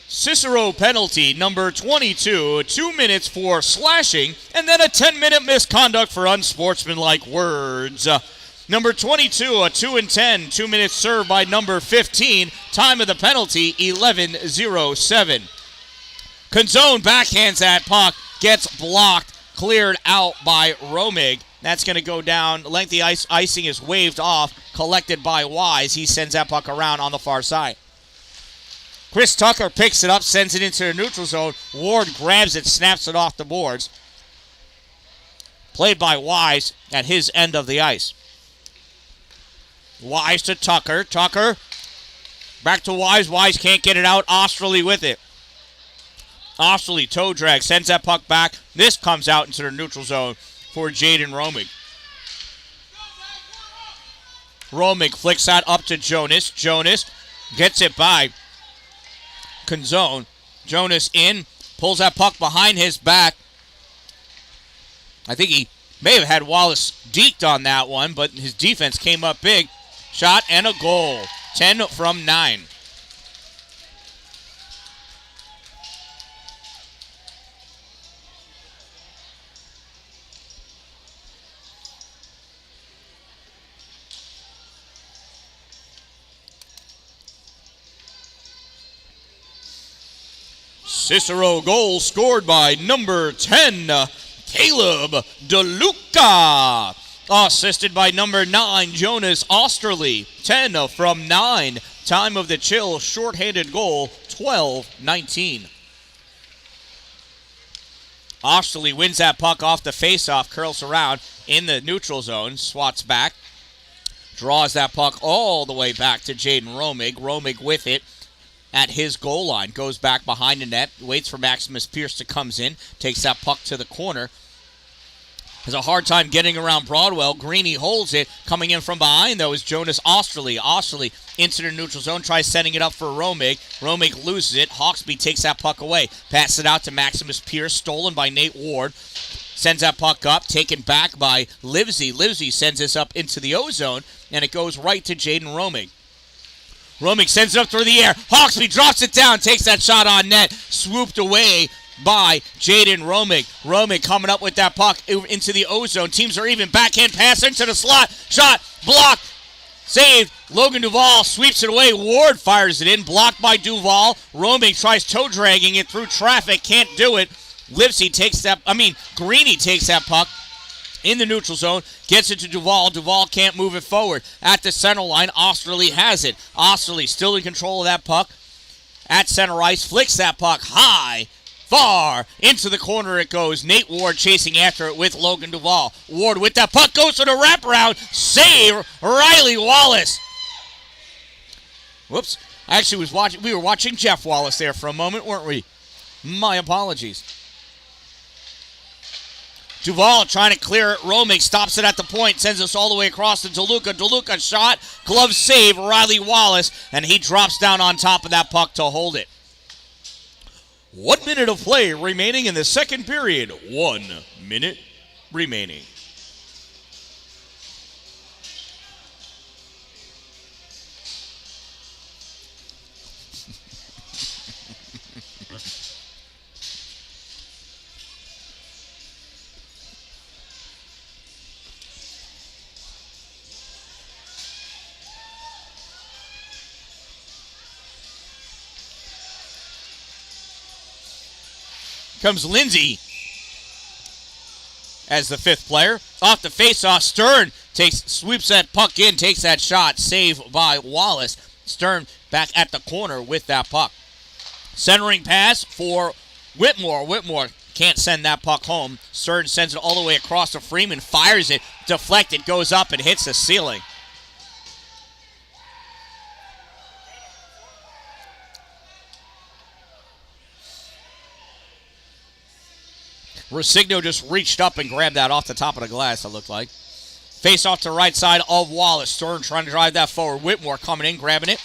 Cicero penalty, number 22, 2 minutes for slashing, and then a 10-minute misconduct for unsportsmanlike words. Number 22, a 2 and 10, 2 minutes served by number 15. Time of the penalty, 11:07. Canzone backhands that puck, gets blocked, cleared out by Romig. That's going to go down. Lengthy icing is waved off, collected by Wise. He sends that puck around on the far side. Chris Tucker picks it up, sends it into the neutral zone. Ward grabs it, snaps it off the boards. Played by Wise at his end of the ice. Wise to Tucker. Tucker back to Wise. Wise can't get it out. Osterley with it. Osterley toe drag, sends that puck back. This comes out into the neutral zone for Jaden Romig. Romig flicks that up to Jonas. Jonas gets it by Canzone. Jonas in, pulls that puck behind his back. I think he may have had Wallace deked on that one, but his defense came up big. Shot and a goal. 10 from 9. Cicero goal scored by number 10, Caleb DeLuca. Assisted by number 9, Jonas Osterley. 10 from 9. Time of the Chill, shorthanded goal, 12:19. Osterley wins that puck off the faceoff, curls around in the neutral zone, swats back, draws that puck all the way back to Jaden Romig. Romig with it at his goal line, goes back behind the net, waits for Maximus Pierce to comes in, takes that puck to the corner. Has a hard time getting around Broadwell. Greeny holds it. Coming in from behind, though, is Jonas Osterley. Osterley into the neutral zone, tries sending it up for Romig. Romig loses it. Hawksby takes that puck away. Passes it out to Maximus Pierce, stolen by Nate Ward. Sends that puck up, taken back by Livesey. Livesey sends this up into the O-zone, and it goes right to Jaden Romig. Romig sends it up through the air. Hawksby drops it down, takes that shot on net, swooped away by Jaden Romig. Romig coming up with that puck into the O-zone. Teams are even. Backhand pass into the slot. Shot, blocked, saved. Logan Duvall sweeps it away. Ward fires it in, blocked by Duvall. Romig tries toe dragging it through traffic, can't do it. Greeny takes that puck in the neutral zone, gets it to Duvall. Duvall can't move it forward. At the center line, Osterley has it. Osterley still in control of that puck. At center ice, flicks that puck high, far, into the corner it goes. Nate Ward chasing after it with Logan Duvall. Ward with that puck goes to the wraparound. Save, Riley Wallace. Whoops. We were watching Jeff Wallace there for a moment, weren't we? My apologies. Duvall trying to clear it. Romig stops it at the point, sends us all the way across to DeLuca. DeLuca shot, glove save, Riley Wallace, and he drops down on top of that puck to hold it. 1 minute of play remaining in the second period. 1 minute remaining. Comes Lindsay as the fifth player. Off the faceoff, Stern sweeps that puck in, takes that shot. Save by Wallace. Stern back at the corner with that puck. Centering pass for Whitmore. Whitmore can't send that puck home. Stern sends it all the way across to Freeman. Fires it. Deflected. Goes up and hits the ceiling. Resigno just reached up and grabbed that off the top of the glass, it looked like. Face off to the right side of Wallace. Stern trying to drive that forward. Whitmore coming in, grabbing it.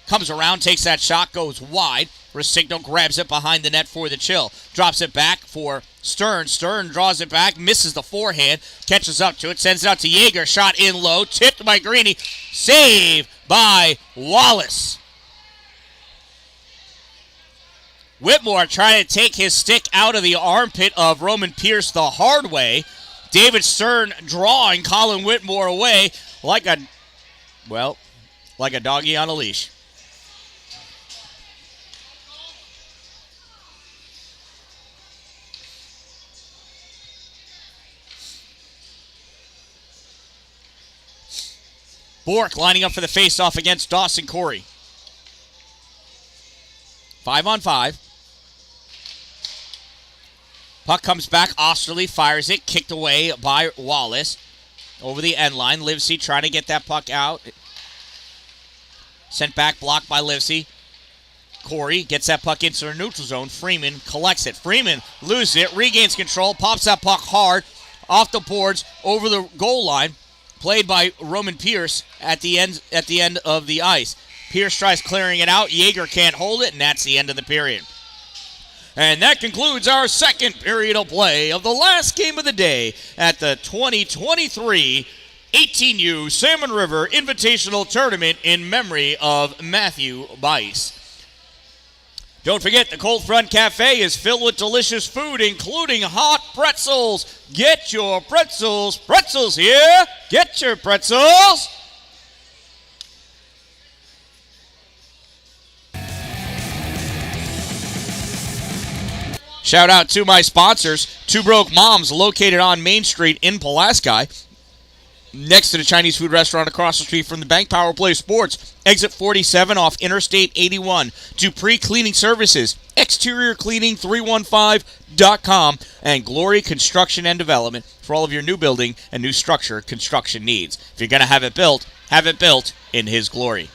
Comes around, takes that shot, goes wide. Resigno grabs it behind the net for the chill. Drops it back for Stern. Stern draws it back, misses the forehand. Catches up to it, sends it out to Yeager. Shot in low, tipped by Greeny. Save by Wallace. Whitmore trying to take his stick out of the armpit of Roman Pierce the hard way. David Stern drawing Colin Whitmore away like a doggy on a leash. Bork lining up for the faceoff against Dawson Corey. 5-on-5. Puck comes back. Osterley fires it. Kicked away by Wallace. Over the end line. Livesey trying to get that puck out. Sent back. Blocked by Livesey. Corey gets that puck into the neutral zone. Freeman collects it. Freeman loses it. Regains control. Pops that puck hard. Off the boards. Over the goal line. Played by Roman Pierce at the end of the ice. Pierce tries clearing it out. Yeager can't hold it, and that's the end of the period. And that concludes our second period of play of the last game of the day at the 2023 18U Salmon River Invitational Tournament in memory of Matthew Bice. Don't forget, the Cold Front Cafe is filled with delicious food, including hot pretzels. Get your pretzels. Pretzels here. Get your pretzels. Shout out to my sponsors, Two Broke Moms, located on Main Street in Pulaski, next to the Chinese food restaurant across the street from the Bank Power Play Sports. Exit 47 off Interstate 81. Dupree Cleaning Services, exteriorcleaning315.com, and Glory Construction and Development for all of your new building and new structure construction needs. If you're going to have it built in His glory.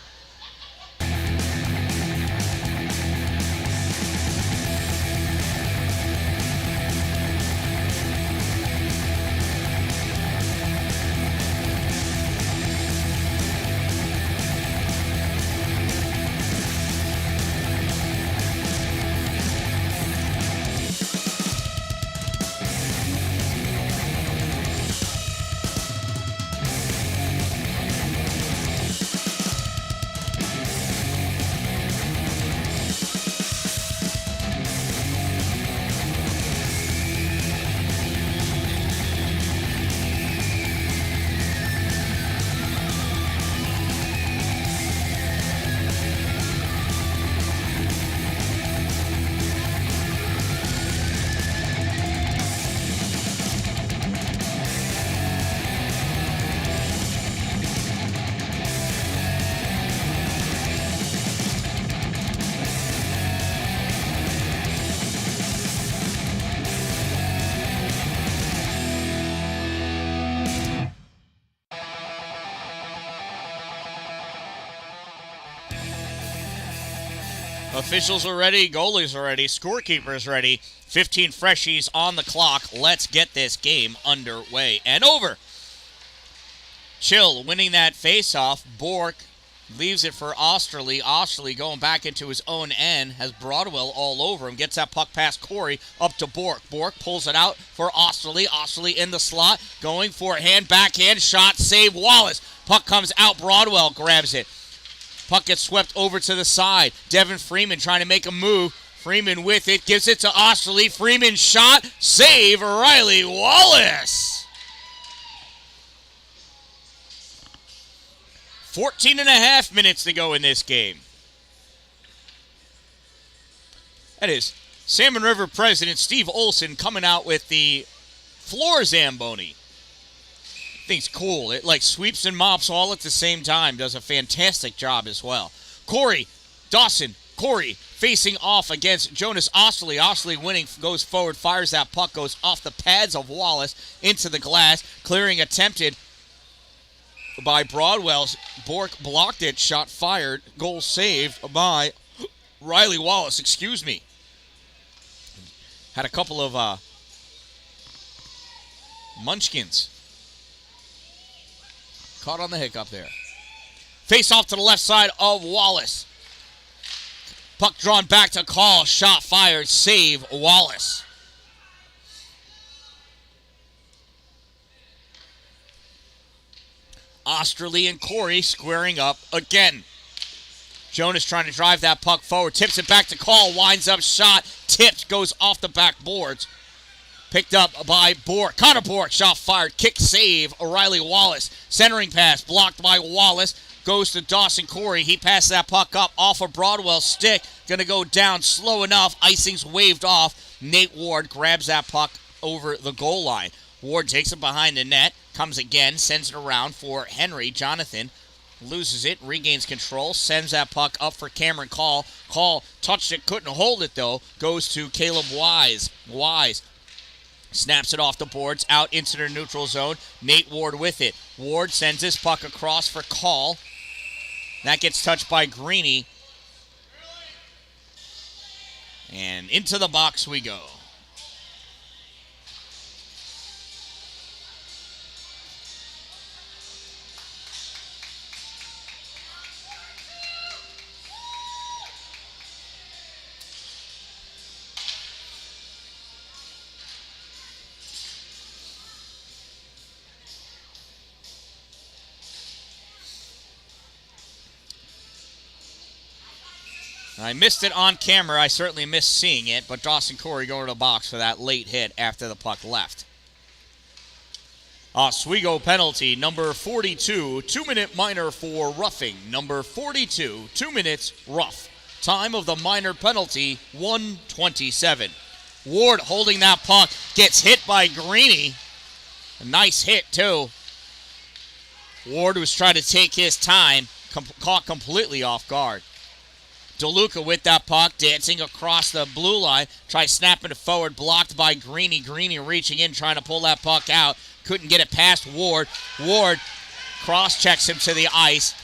Officials are ready, goalies are ready, scorekeepers ready. 15 freshies on the clock. Let's get this game underway and over. Chill winning that faceoff. Bork leaves it for Osterley. Osterley going back into his own end. Has Broadwell all over him. Gets that puck past Corey up to Bork. Bork pulls it out for Osterley. Osterley in the slot. Going for a hand, backhand shot, save Wallace. Puck comes out. Broadwell grabs it. Puck gets swept over to the side. Devin Freeman trying to make a move. Freeman with it. Gives it to Osterley. Freeman shot. Save Riley Wallace. 14 and a half minutes to go in this game. That is Salmon River President Steve Olson coming out with the floor Zamboni. Thing's cool. It like sweeps and mops all at the same time. Does a fantastic job as well. Corey facing off against Jonas Osterley. Osterley winning, goes forward, fires that puck, goes off the pads of Wallace into the glass. Clearing attempted by Broadwell. Bork blocked it. Shot fired. Goal saved by Riley Wallace. Excuse me. Had a couple of munchkins. Caught on the hiccup there. Face off to the left side of Wallace. Puck drawn back to Call. Shot fired. Save Wallace. Osterley and Corey squaring up again. Jonas trying to drive that puck forward. Tips it back to Call. Winds up shot. Tipped. Goes off the backboards. Picked up by Bork. Connor Bork. Shot fired. Kick save. O'Reilly Wallace. Centering pass. Blocked by Wallace. Goes to Dawson Corey. He passed that puck up off of Broadwell's stick. Going to go down slow enough. Icing's waved off. Nate Ward grabs that puck over the goal line. Ward takes it behind the net. Comes again. Sends it around for Henry. Jonathan loses it. Regains control. Sends that puck up for Cameron Call. Call touched it. Couldn't hold it though. Goes to Caleb Wise. Wise snaps it off the boards, out into the neutral zone. Nate Ward with it. Ward sends his puck across for Call. That gets touched by Greeny. And into the box we go. I missed it on camera. I certainly missed seeing it, but Dawson Corey going to the box for that late hit after the puck left. Oswego penalty, number 42, 2-minute minor for roughing. Number 42, 2 minutes, rough. Time of the minor penalty, 1:27. Ward holding that puck, gets hit by Greeny. A nice hit, too. Ward was trying to take his time, caught completely off guard. DeLuca with that puck, dancing across the blue line. Tries snapping it forward, blocked by Greeny. Greeny reaching in, trying to pull that puck out. Couldn't get it past Ward. Ward cross-checks him to the ice.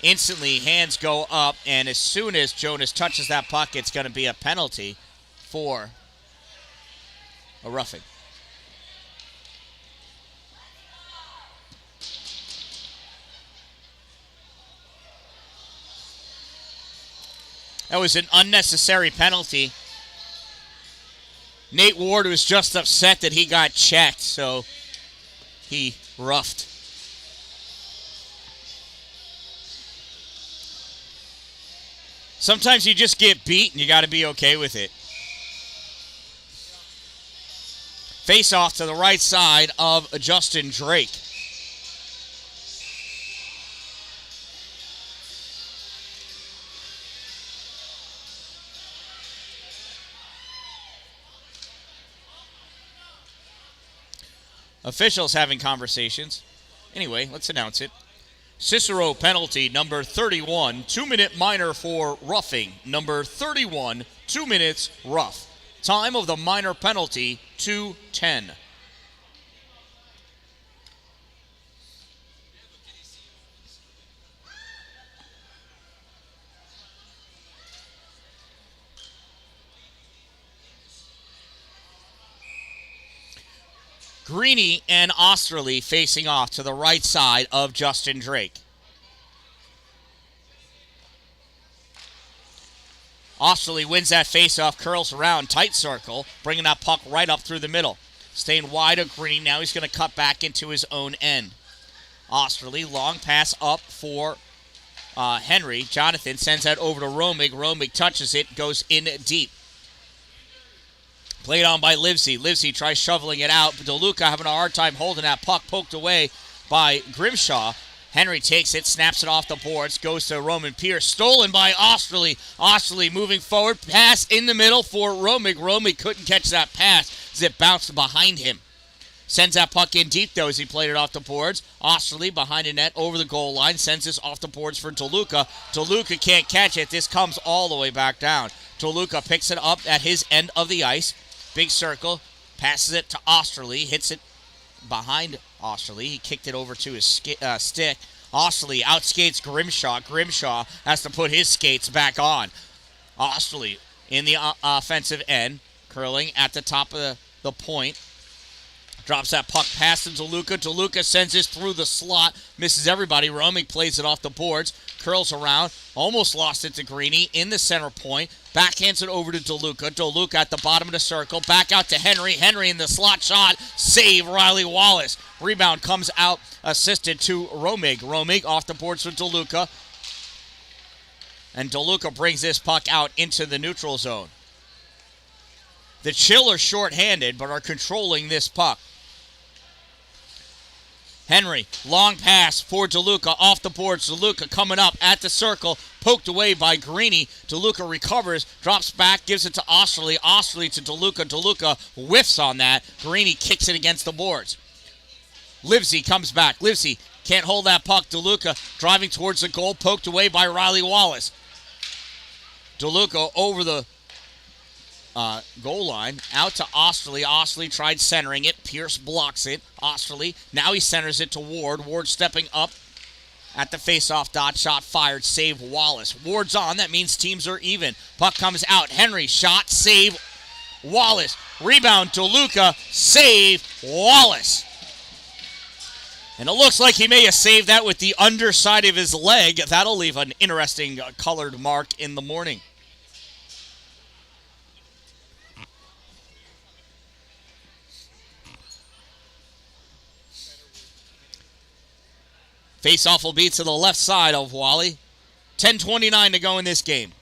Instantly, hands go up, and as soon as Jonas touches that puck, it's going to be a penalty for a roughing. That was an unnecessary penalty. Nate Ward was just upset that he got checked, so he roughed. Sometimes you just get beat and you got to be okay with it. Face off to the right side of Justin Drake. Officials having conversations. Anyway, let's announce it. Cicero penalty, number 31, 2-minute minor for roughing. Number 31, 2 minutes, rough. Time of the minor penalty, 2:10. Greeny and Osterley facing off to the right side of Justin Drake. Osterley wins that faceoff, curls around, tight circle, bringing that puck right up through the middle. Staying wide of Greeny, now he's going to cut back into his own end. Osterley, long pass up for Henry. Jonathan sends that over to Romig. Romig touches it, goes in deep. Played on by Livesey. Livesey tries shoveling it out, but DeLuca having a hard time holding that puck, poked away by Grimshaw. Henry takes it, snaps it off the boards, goes to Roman Pierce. Stolen by Osterley. Osterley moving forward, pass in the middle for Romig. Romig couldn't catch that pass as it bounced behind him. Sends that puck in deep, though, as he played it off the boards. Osterley behind the net over the goal line. Sends this off the boards for DeLuca. DeLuca can't catch it. This comes all the way back down. DeLuca picks it up at his end of the ice. Big circle. Passes it to Osterley. Hits it behind Osterley. He kicked it over to his stick. Osterley outskates Grimshaw. Grimshaw has to put his skates back on. Osterley in the offensive end. Curling at the top of the point. Drops that puck past to DeLuca. DeLuca sends this through the slot. Misses everybody. Romig plays it off the boards. Curls around. Almost lost it to Greeny in the center point. Backhands it over to DeLuca. DeLuca at the bottom of the circle. Back out to Henry. Henry in the slot shot. Save Riley Wallace. Rebound comes out. Assisted to Romig. Romig off the boards with DeLuca. And DeLuca brings this puck out into the neutral zone. The Chill are shorthanded but are controlling this puck. Henry, long pass for DeLuca off the boards. DeLuca coming up at the circle, poked away by Greeny. DeLuca recovers, drops back, gives it to Osterley. Osterley to DeLuca. DeLuca whiffs on that. Greeny kicks it against the boards. Livesey comes back. Livesey can't hold that puck. DeLuca driving towards the goal, poked away by Riley Wallace. DeLuca over the goal line, out to Osterley. Osterley tried centering it. Pierce blocks it. Osterley, now he centers it to Ward. Ward stepping up at the faceoff dot. Shot fired. Save Wallace. Ward's on. That means teams are even. Puck comes out. Henry, shot, save Wallace. Rebound to DeLuca. Save Wallace. And it looks like he may have saved that with the underside of his leg. That'll leave an interesting colored mark in the morning. Face-off will be to the left side of Wally. 10:29 to go in this game.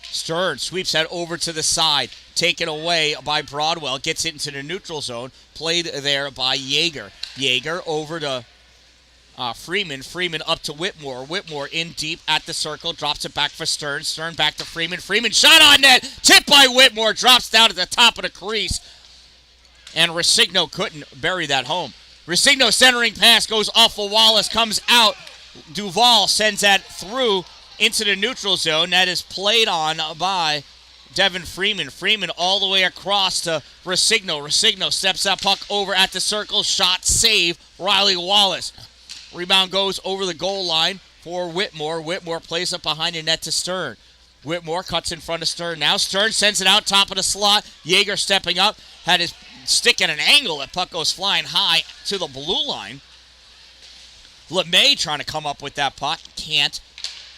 Stern sweeps that over to the side. Taken away by Broadwell. Gets it into the neutral zone. Played there by Yeager. Yeager over to Freeman. Freeman up to Whitmore. Whitmore in deep at the circle. Drops it back for Stern. Stern back to Freeman. Freeman shot on net. Tipped by Whitmore. Drops down at the top of the crease. And Resigno couldn't bury that home. Resigno centering pass goes off of Wallace, comes out. Duval sends that through into the neutral zone. That is played on by Devin Freeman. Freeman all the way across to Resigno. Resigno steps that puck over at the circle. Shot, save, Riley Wallace. Rebound goes over the goal line for Whitmore. Whitmore plays it behind the net to Stern. Whitmore cuts in front of Stern. Now Stern sends it out top of the slot. Yeager stepping up. Had his stick at an angle. That puck goes flying high to the blue line. LeMay trying to come up with that puck. Can't.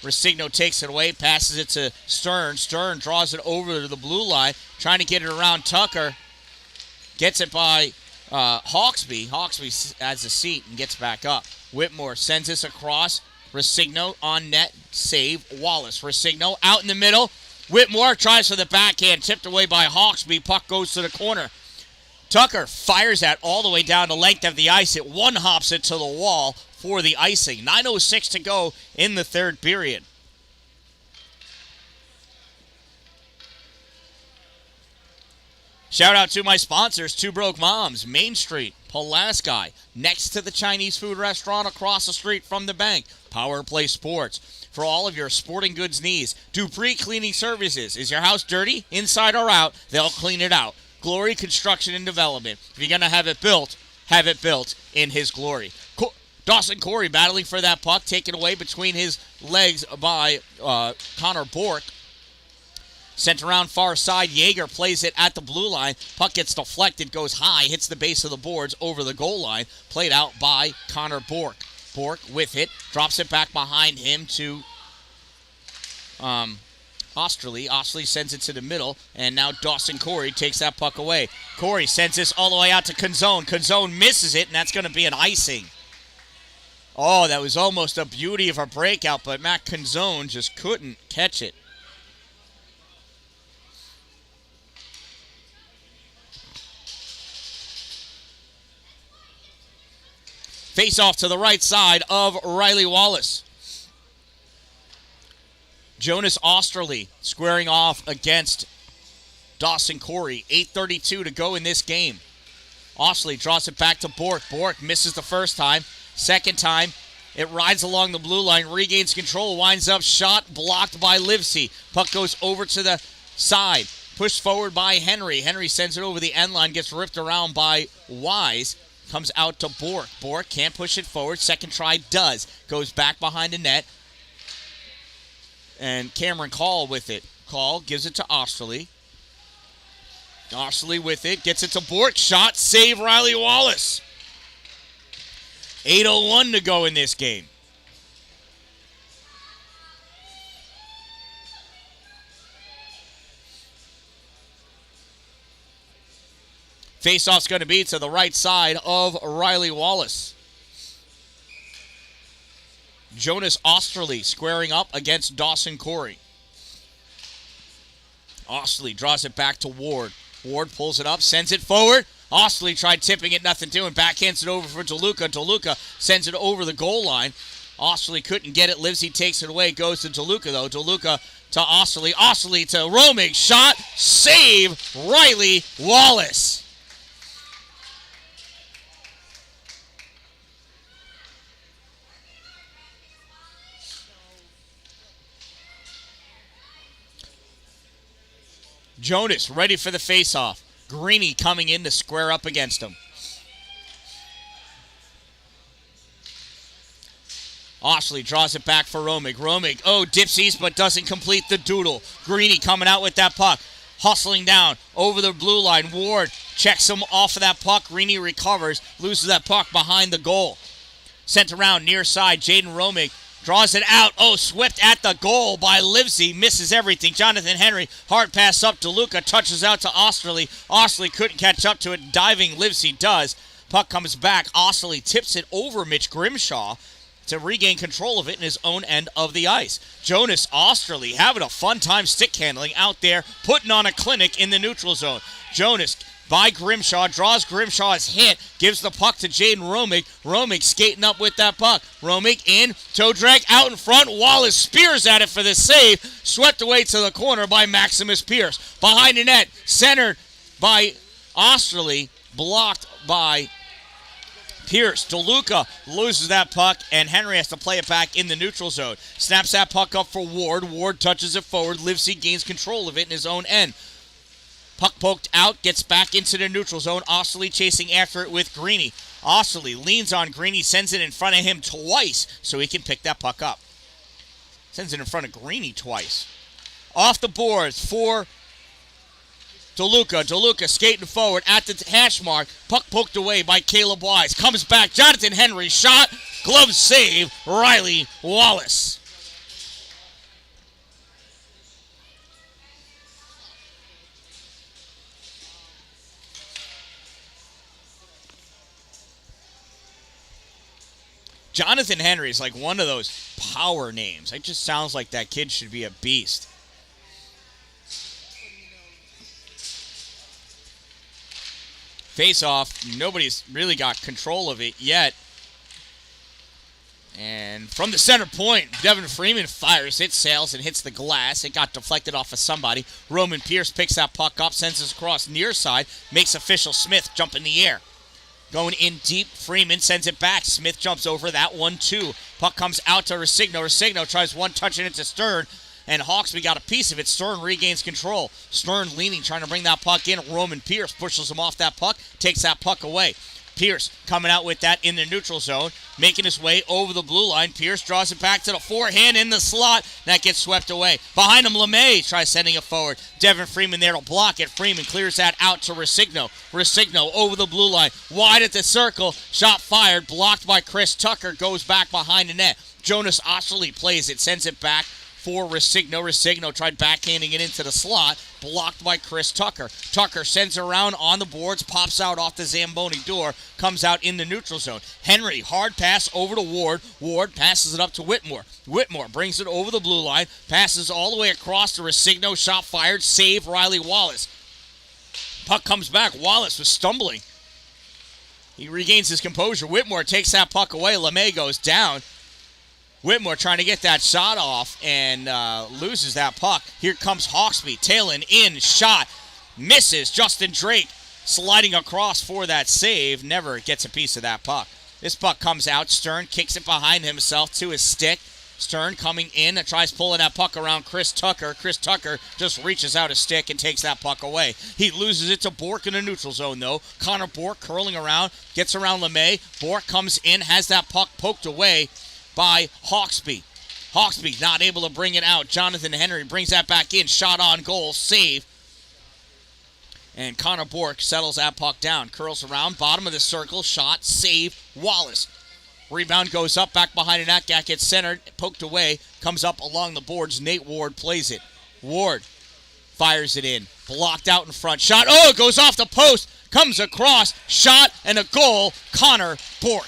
Resigno takes it away. Passes it to Stern. Stern draws it over to the blue line. Trying to get it around Tucker. Gets it by Hawksby. Hawksby adds a seat and gets back up. Whitmore sends this across. Resigno on net. Save Wallace. Resigno out in the middle. Whitmore tries for the backhand. Tipped away by Hawksby. Puck goes to the corner. Tucker fires that all the way down the length of the ice. It one-hops it to the wall for the icing. 9:06 to go in the third period. Shout out to my sponsors, Two Broke Moms, Main Street, Pulaski, next to the Chinese food restaurant across the street from the bank, Power Play Sports. For all of your sporting goods needs, Dupree Cleaning Services. Is your house dirty, inside or out? They'll clean it out. Glory Construction and Development. If you're going to have it built in his glory. Dawson Corey battling for that puck, taken away between his legs by Connor Bork. Sent around far side. Yeager plays it at the blue line. Puck gets deflected, goes high, hits the base of the boards over the goal line. Played out by Connor Bork. Bork with it. Drops it back behind him to Osterley. Osterley sends it to the middle, and now Dawson Corey takes that puck away. Corey sends this all the way out to Canzone. Canzone misses it, and that's going to be an icing. Oh, that was almost a beauty of a breakout, but Matt Canzone just couldn't catch it. Face off to the right side of Riley Wallace. Jonas Osterley squaring off against Dawson Corey. 8:32 to go in this game. Osterley draws it back to Bork. Bork misses the first time. Second time, it rides along the blue line, regains control, winds up, shot blocked by Livesey. Puck goes over to the side. Pushed forward by Henry. Henry sends it over the end line, gets ripped around by Wise. Comes out to Bork. Bork can't push it forward. Second try does. Goes back behind the net. And Cameron Call with it. Call gives it to Osterley. Osterley with it. Gets it to Bork. Shot. Save Riley Wallace. 8:01 to go in this game. Faceoff's going to be to the right side of Riley Wallace. Jonas Osterley squaring up against Dawson Corey. Osterley draws it back to Ward. Ward pulls it up, sends it forward. Osterley tried tipping it, nothing doing. Backhands it over for DeLuca. DeLuca sends it over the goal line. Osterley couldn't get it. Livesey takes it away. Goes to DeLuca, though. DeLuca to Osterley. Osterley to Romig. Shot. Save. Riley Wallace. Jonas ready for the faceoff. Greeny coming in to square up against him. Osterley draws it back for Romig. Romig, dipsies, but doesn't complete the doodle. Greeny coming out with that puck. Hustling down over the blue line. Ward checks him off of that puck. Greeny recovers, loses that puck behind the goal. Sent around near side. Jaden Romig draws it out. Swept at the goal by Livesey. Misses everything. Jonathan Henry. Hard pass up to Luca. Touches out to Osterley. Osterley couldn't catch up to it. Diving Livesey does. Puck comes back. Osterley tips it over Mitch Grimshaw to regain control of it in his own end of the ice. Jonas Osterley having a fun time stick handling out there, putting on a clinic in the neutral zone. Jonas by Grimshaw, draws Grimshaw's hit, gives the puck to Jaden Romig. Romig skating up with that puck. Romig in, toe drag out in front. Wallace spears at it for the save. Swept away to the corner by Maximus Pierce. Behind the net, centered by Osterley, blocked by Pierce. DeLuca loses that puck, and Henry has to play it back in the neutral zone. Snaps that puck up for Ward. Ward touches it forward. Livesey gains control of it in his own end. Puck poked out, gets back into the neutral zone. Osterley chasing after it with Greeny. Osterley leans on Greeny, sends it in front of him twice so he can pick that puck up. Sends it in front of Greeny twice. Off the boards for DeLuca. DeLuca skating forward at the hash mark. Puck poked away by Caleb Wise. Comes back. Jonathan Henry shot. Glove save. Riley Wallace. Jonathan Henry is like one of those power names. It just sounds like that kid should be a beast. Face off. Nobody's really got control of it yet. And from the center point, Devin Freeman fires it, sails and hits the glass. It got deflected off of somebody. Roman Pierce picks that puck up, sends it across near side, makes official Smith jump in the air. Going in deep, Freeman sends it back. Smith jumps over that one, too. Puck comes out to Resigno. Resigno tries one, touching it to Stern, and Hawksby got a piece of it. Stern regains control. Stern leaning, trying to bring that puck in. Roman Pierce pushes him off that puck, takes that puck away. Pierce coming out with that in the neutral zone, making his way over the blue line. Pierce draws it back to the forehand in the slot. That gets swept away. Behind him, LeMay tries sending it forward. Devin Freeman there to block it. Freeman clears that out to Resigno. Resigno over the blue line, wide at the circle. Shot fired, blocked by Chris Tucker. Goes back behind the net. Jonas Osterley plays it, sends it back for Resigno. Resigno tried backhanding it into the slot, blocked by Chris Tucker. Tucker sends it around on the boards, pops out off the Zamboni door, comes out in the neutral zone. Henry, hard pass over to Ward. Ward passes it up to Whitmore. Whitmore brings it over the blue line, passes all the way across to Resigno. Shot fired, save Riley Wallace. Puck comes back. Wallace was stumbling. He regains his composure. Whitmore takes that puck away. LeMay goes down. Whitmore trying to get that shot off and loses that puck. Here comes Hawksby. Tailing in, shot. Misses. Justin Drake sliding across for that save. Never gets a piece of that puck. This puck comes out. Stern kicks it behind himself to his stick. Stern coming in and tries pulling that puck around Chris Tucker. Chris Tucker just reaches out his stick and takes that puck away. He loses it to Bork in the neutral zone, though. Connor Bork curling around, gets around LeMay. Bork comes in, has that puck poked away by Hawksby. Hawksby not able to bring it out. Jonathan Henry brings that back in. Shot on goal. Save. And Connor Bork settles that puck down. Curls around. Bottom of the circle. Shot. Save. Wallace. Rebound goes up. Back behind the net. Gets centered. Poked away. Comes up along the boards. Nate Ward plays it. Ward fires it in. Blocked out in front. Shot. Oh, it goes off the post. Comes across. Shot and a goal. Connor Bork.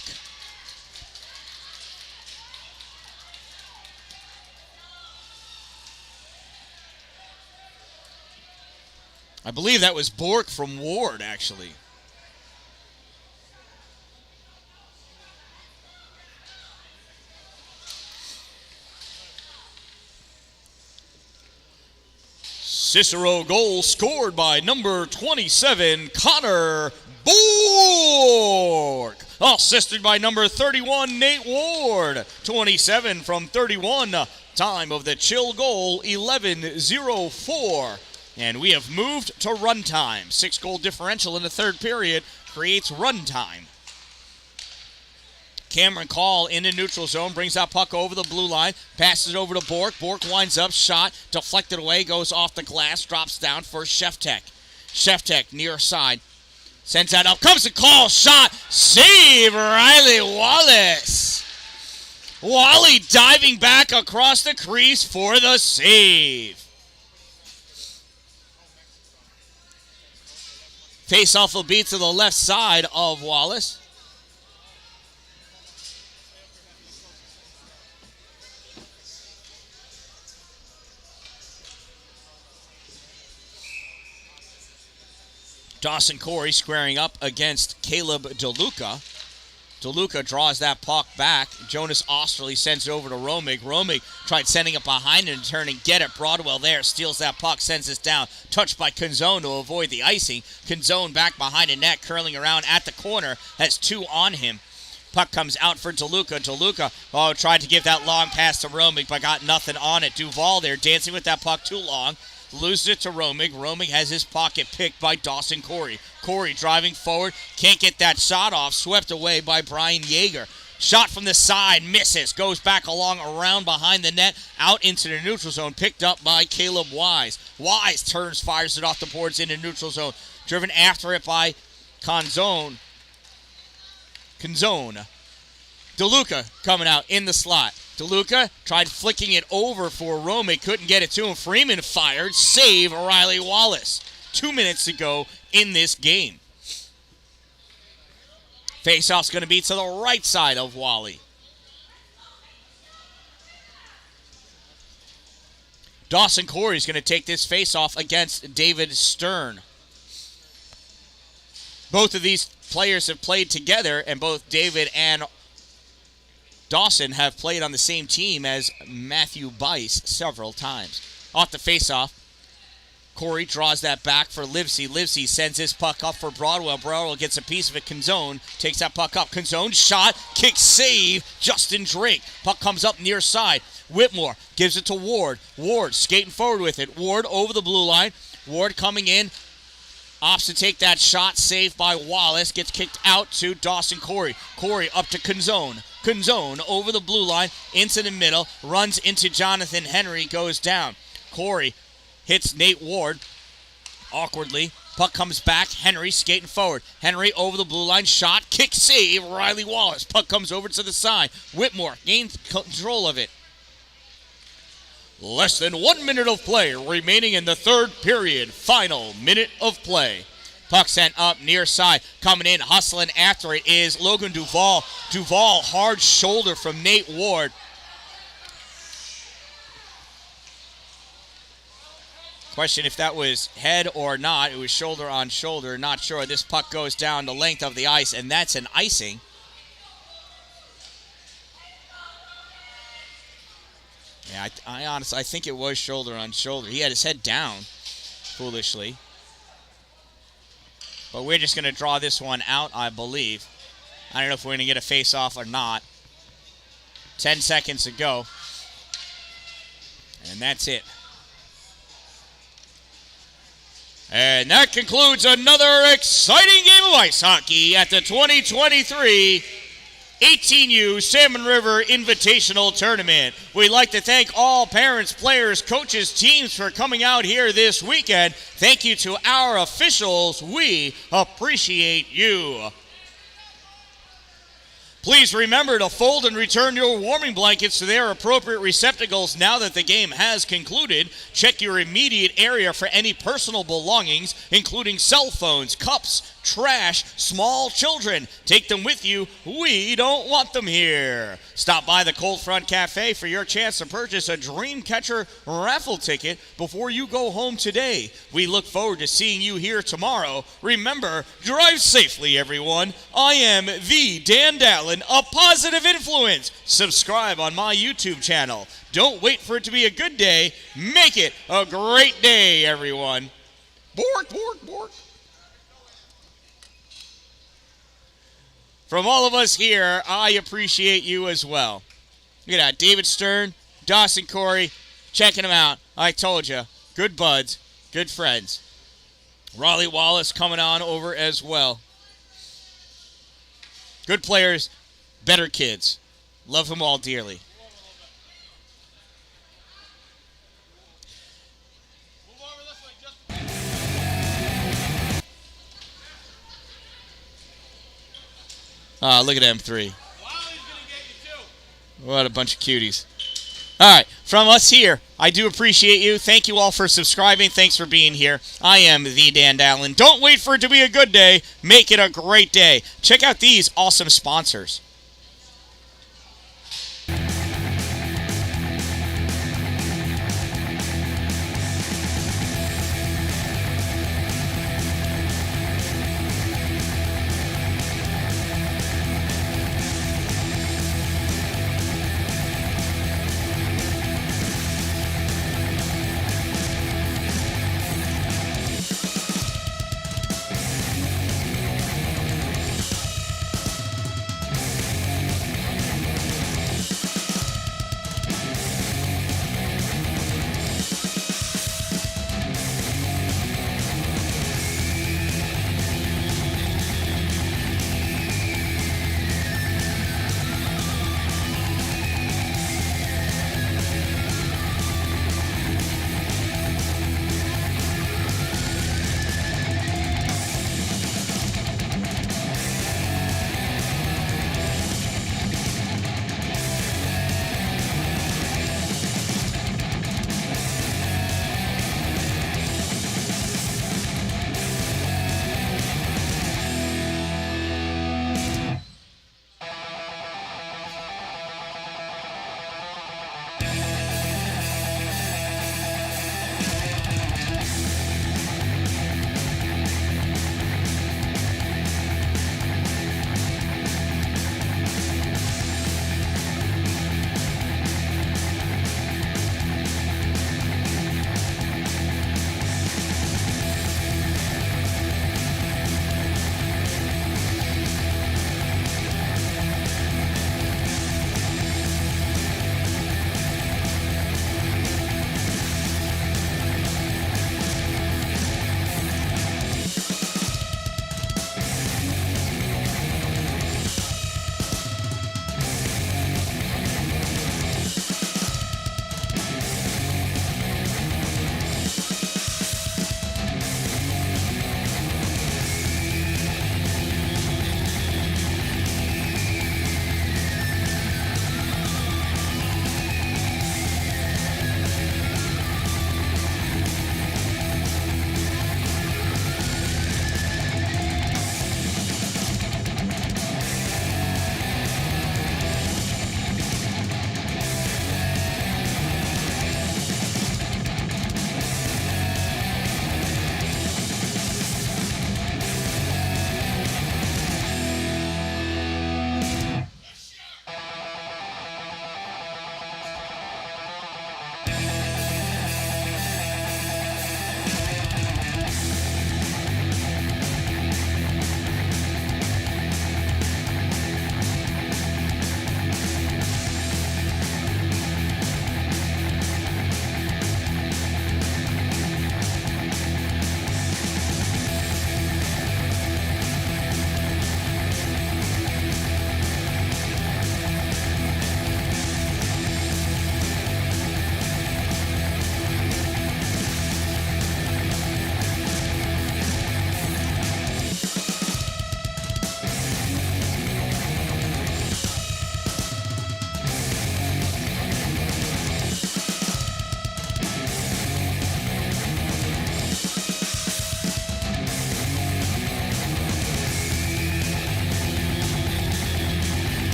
I believe that was Bork from Ward, actually. Cicero goal scored by number 27, Connor Bork. Assisted by number 31, Nate Ward. 27 from 31. Time of the chill goal, 11:04. And we have moved to run time. 6-goal differential in the third period creates run time. Cameron Call in the neutral zone, brings that puck over the blue line, passes it over to Bork. Bork winds up, shot, deflected away, goes off the glass, drops down for Sheftek. Sheftek near side, sends that up, comes the call, shot, save Riley Wallace. Wally diving back across the crease for the save. Face-off will be to the left side of Wallace. Dawson Corey squaring up against Caleb DeLuca. DeLuca draws that puck back. Jonas Osterley sends it over to Romig. Romig tried sending it behind and turning. Get it. Broadwell there. Steals that puck. Sends it down. Touched by Canzone to avoid the icing. Canzone back behind the net. Curling around at the corner. Has 2 on him. Puck comes out for DeLuca. DeLuca tried to give that long pass to Romig, but got nothing on it. Duval there dancing with that puck too long. Loses it to Romig. Romig has his pocket picked by Dawson Corey. Corey driving forward. Can't get that shot off. Swept away by Brian Yeager. Shot from the side. Misses. Goes back along around behind the net. Out into the neutral zone. Picked up by Caleb Wise. Wise turns. Fires it off the boards into neutral zone. Driven after it by Canzone. DeLuca coming out in the slot. DeLuca tried flicking it over for Romig. Couldn't get it to him. Freeman fired. Save Riley Wallace. 2 minutes to go in this game. Faceoff's going to be to the right side of Wally. Dawson Corey's going to take this faceoff against David Stern. Both of these players have played together, and both David and Dawson have played on the same team as Matthew Bice several times. Off the faceoff, Corey draws that back for Livesey. Livesey sends his puck up for Broadwell. Broadwell gets a piece of it. Canzone takes that puck up. Canzone shot, kick, save, Justin Drake. Puck comes up near side. Whitmore gives it to Ward. Ward skating forward with it. Ward over the blue line. Ward coming in. Opts to take that shot, saved by Wallace. Gets kicked out to Dawson Corey. Corey up to Canzone. Canzone over the blue line, into the middle, runs into Jonathan Henry, goes down. Corey hits Nate Ward awkwardly. Puck comes back. Henry skating forward. Henry over the blue line. Shot. Kick save. Riley Wallace. Puck comes over to the side. Whitmore gains control of it. Less than 1 minute of play remaining in the third period. Final minute of play. Puck sent up near side. Coming in, hustling after it is Logan Duvall. Duvall, hard shoulder from Nate Ward. Question if that was head or not. It was shoulder on shoulder. Not sure. This puck goes down the length of the ice, and that's an icing. Yeah, I honestly, I think it was shoulder on shoulder. He had his head down, foolishly. But we're just going to draw this one out, I believe. I don't know if we're going to get a face-off or not. 10 seconds to go. And that's it. And that concludes another exciting game of ice hockey at the 2023 18U Salmon River Invitational Tournament. We'd like to thank all parents, players, coaches, teams for coming out here this weekend. Thank you to our officials. We appreciate you. Please remember to fold and return your warming blankets to their appropriate receptacles now that the game has concluded. Check your immediate area for any personal belongings, including cell phones, cups, trash, small children. Take them with you. We don't want them here. Stop by the Cold Front Cafe for your chance to purchase a Dreamcatcher raffle ticket before you go home today. We look forward to seeing you here tomorrow. Remember, drive safely, everyone. I am the Dan-Dalin, a positive influence. Subscribe on my YouTube channel. Don't wait for it to be a good day. Make it a great day, everyone. Bork, bork, bork. From all of us here, I appreciate you as well. Look at that. David Stern, Dawson Corey, checking them out. I told you. Good buds, good friends. Riley Wallace coming on over as well. Good players, better kids. Love them all dearly. Look at M3. What a bunch of cuties. All right, from us here, I do appreciate you. Thank you all for subscribing. Thanks for being here. I am the Dan-Dalin. Don't wait for it to be a good day. Make it a great day. Check out these awesome sponsors.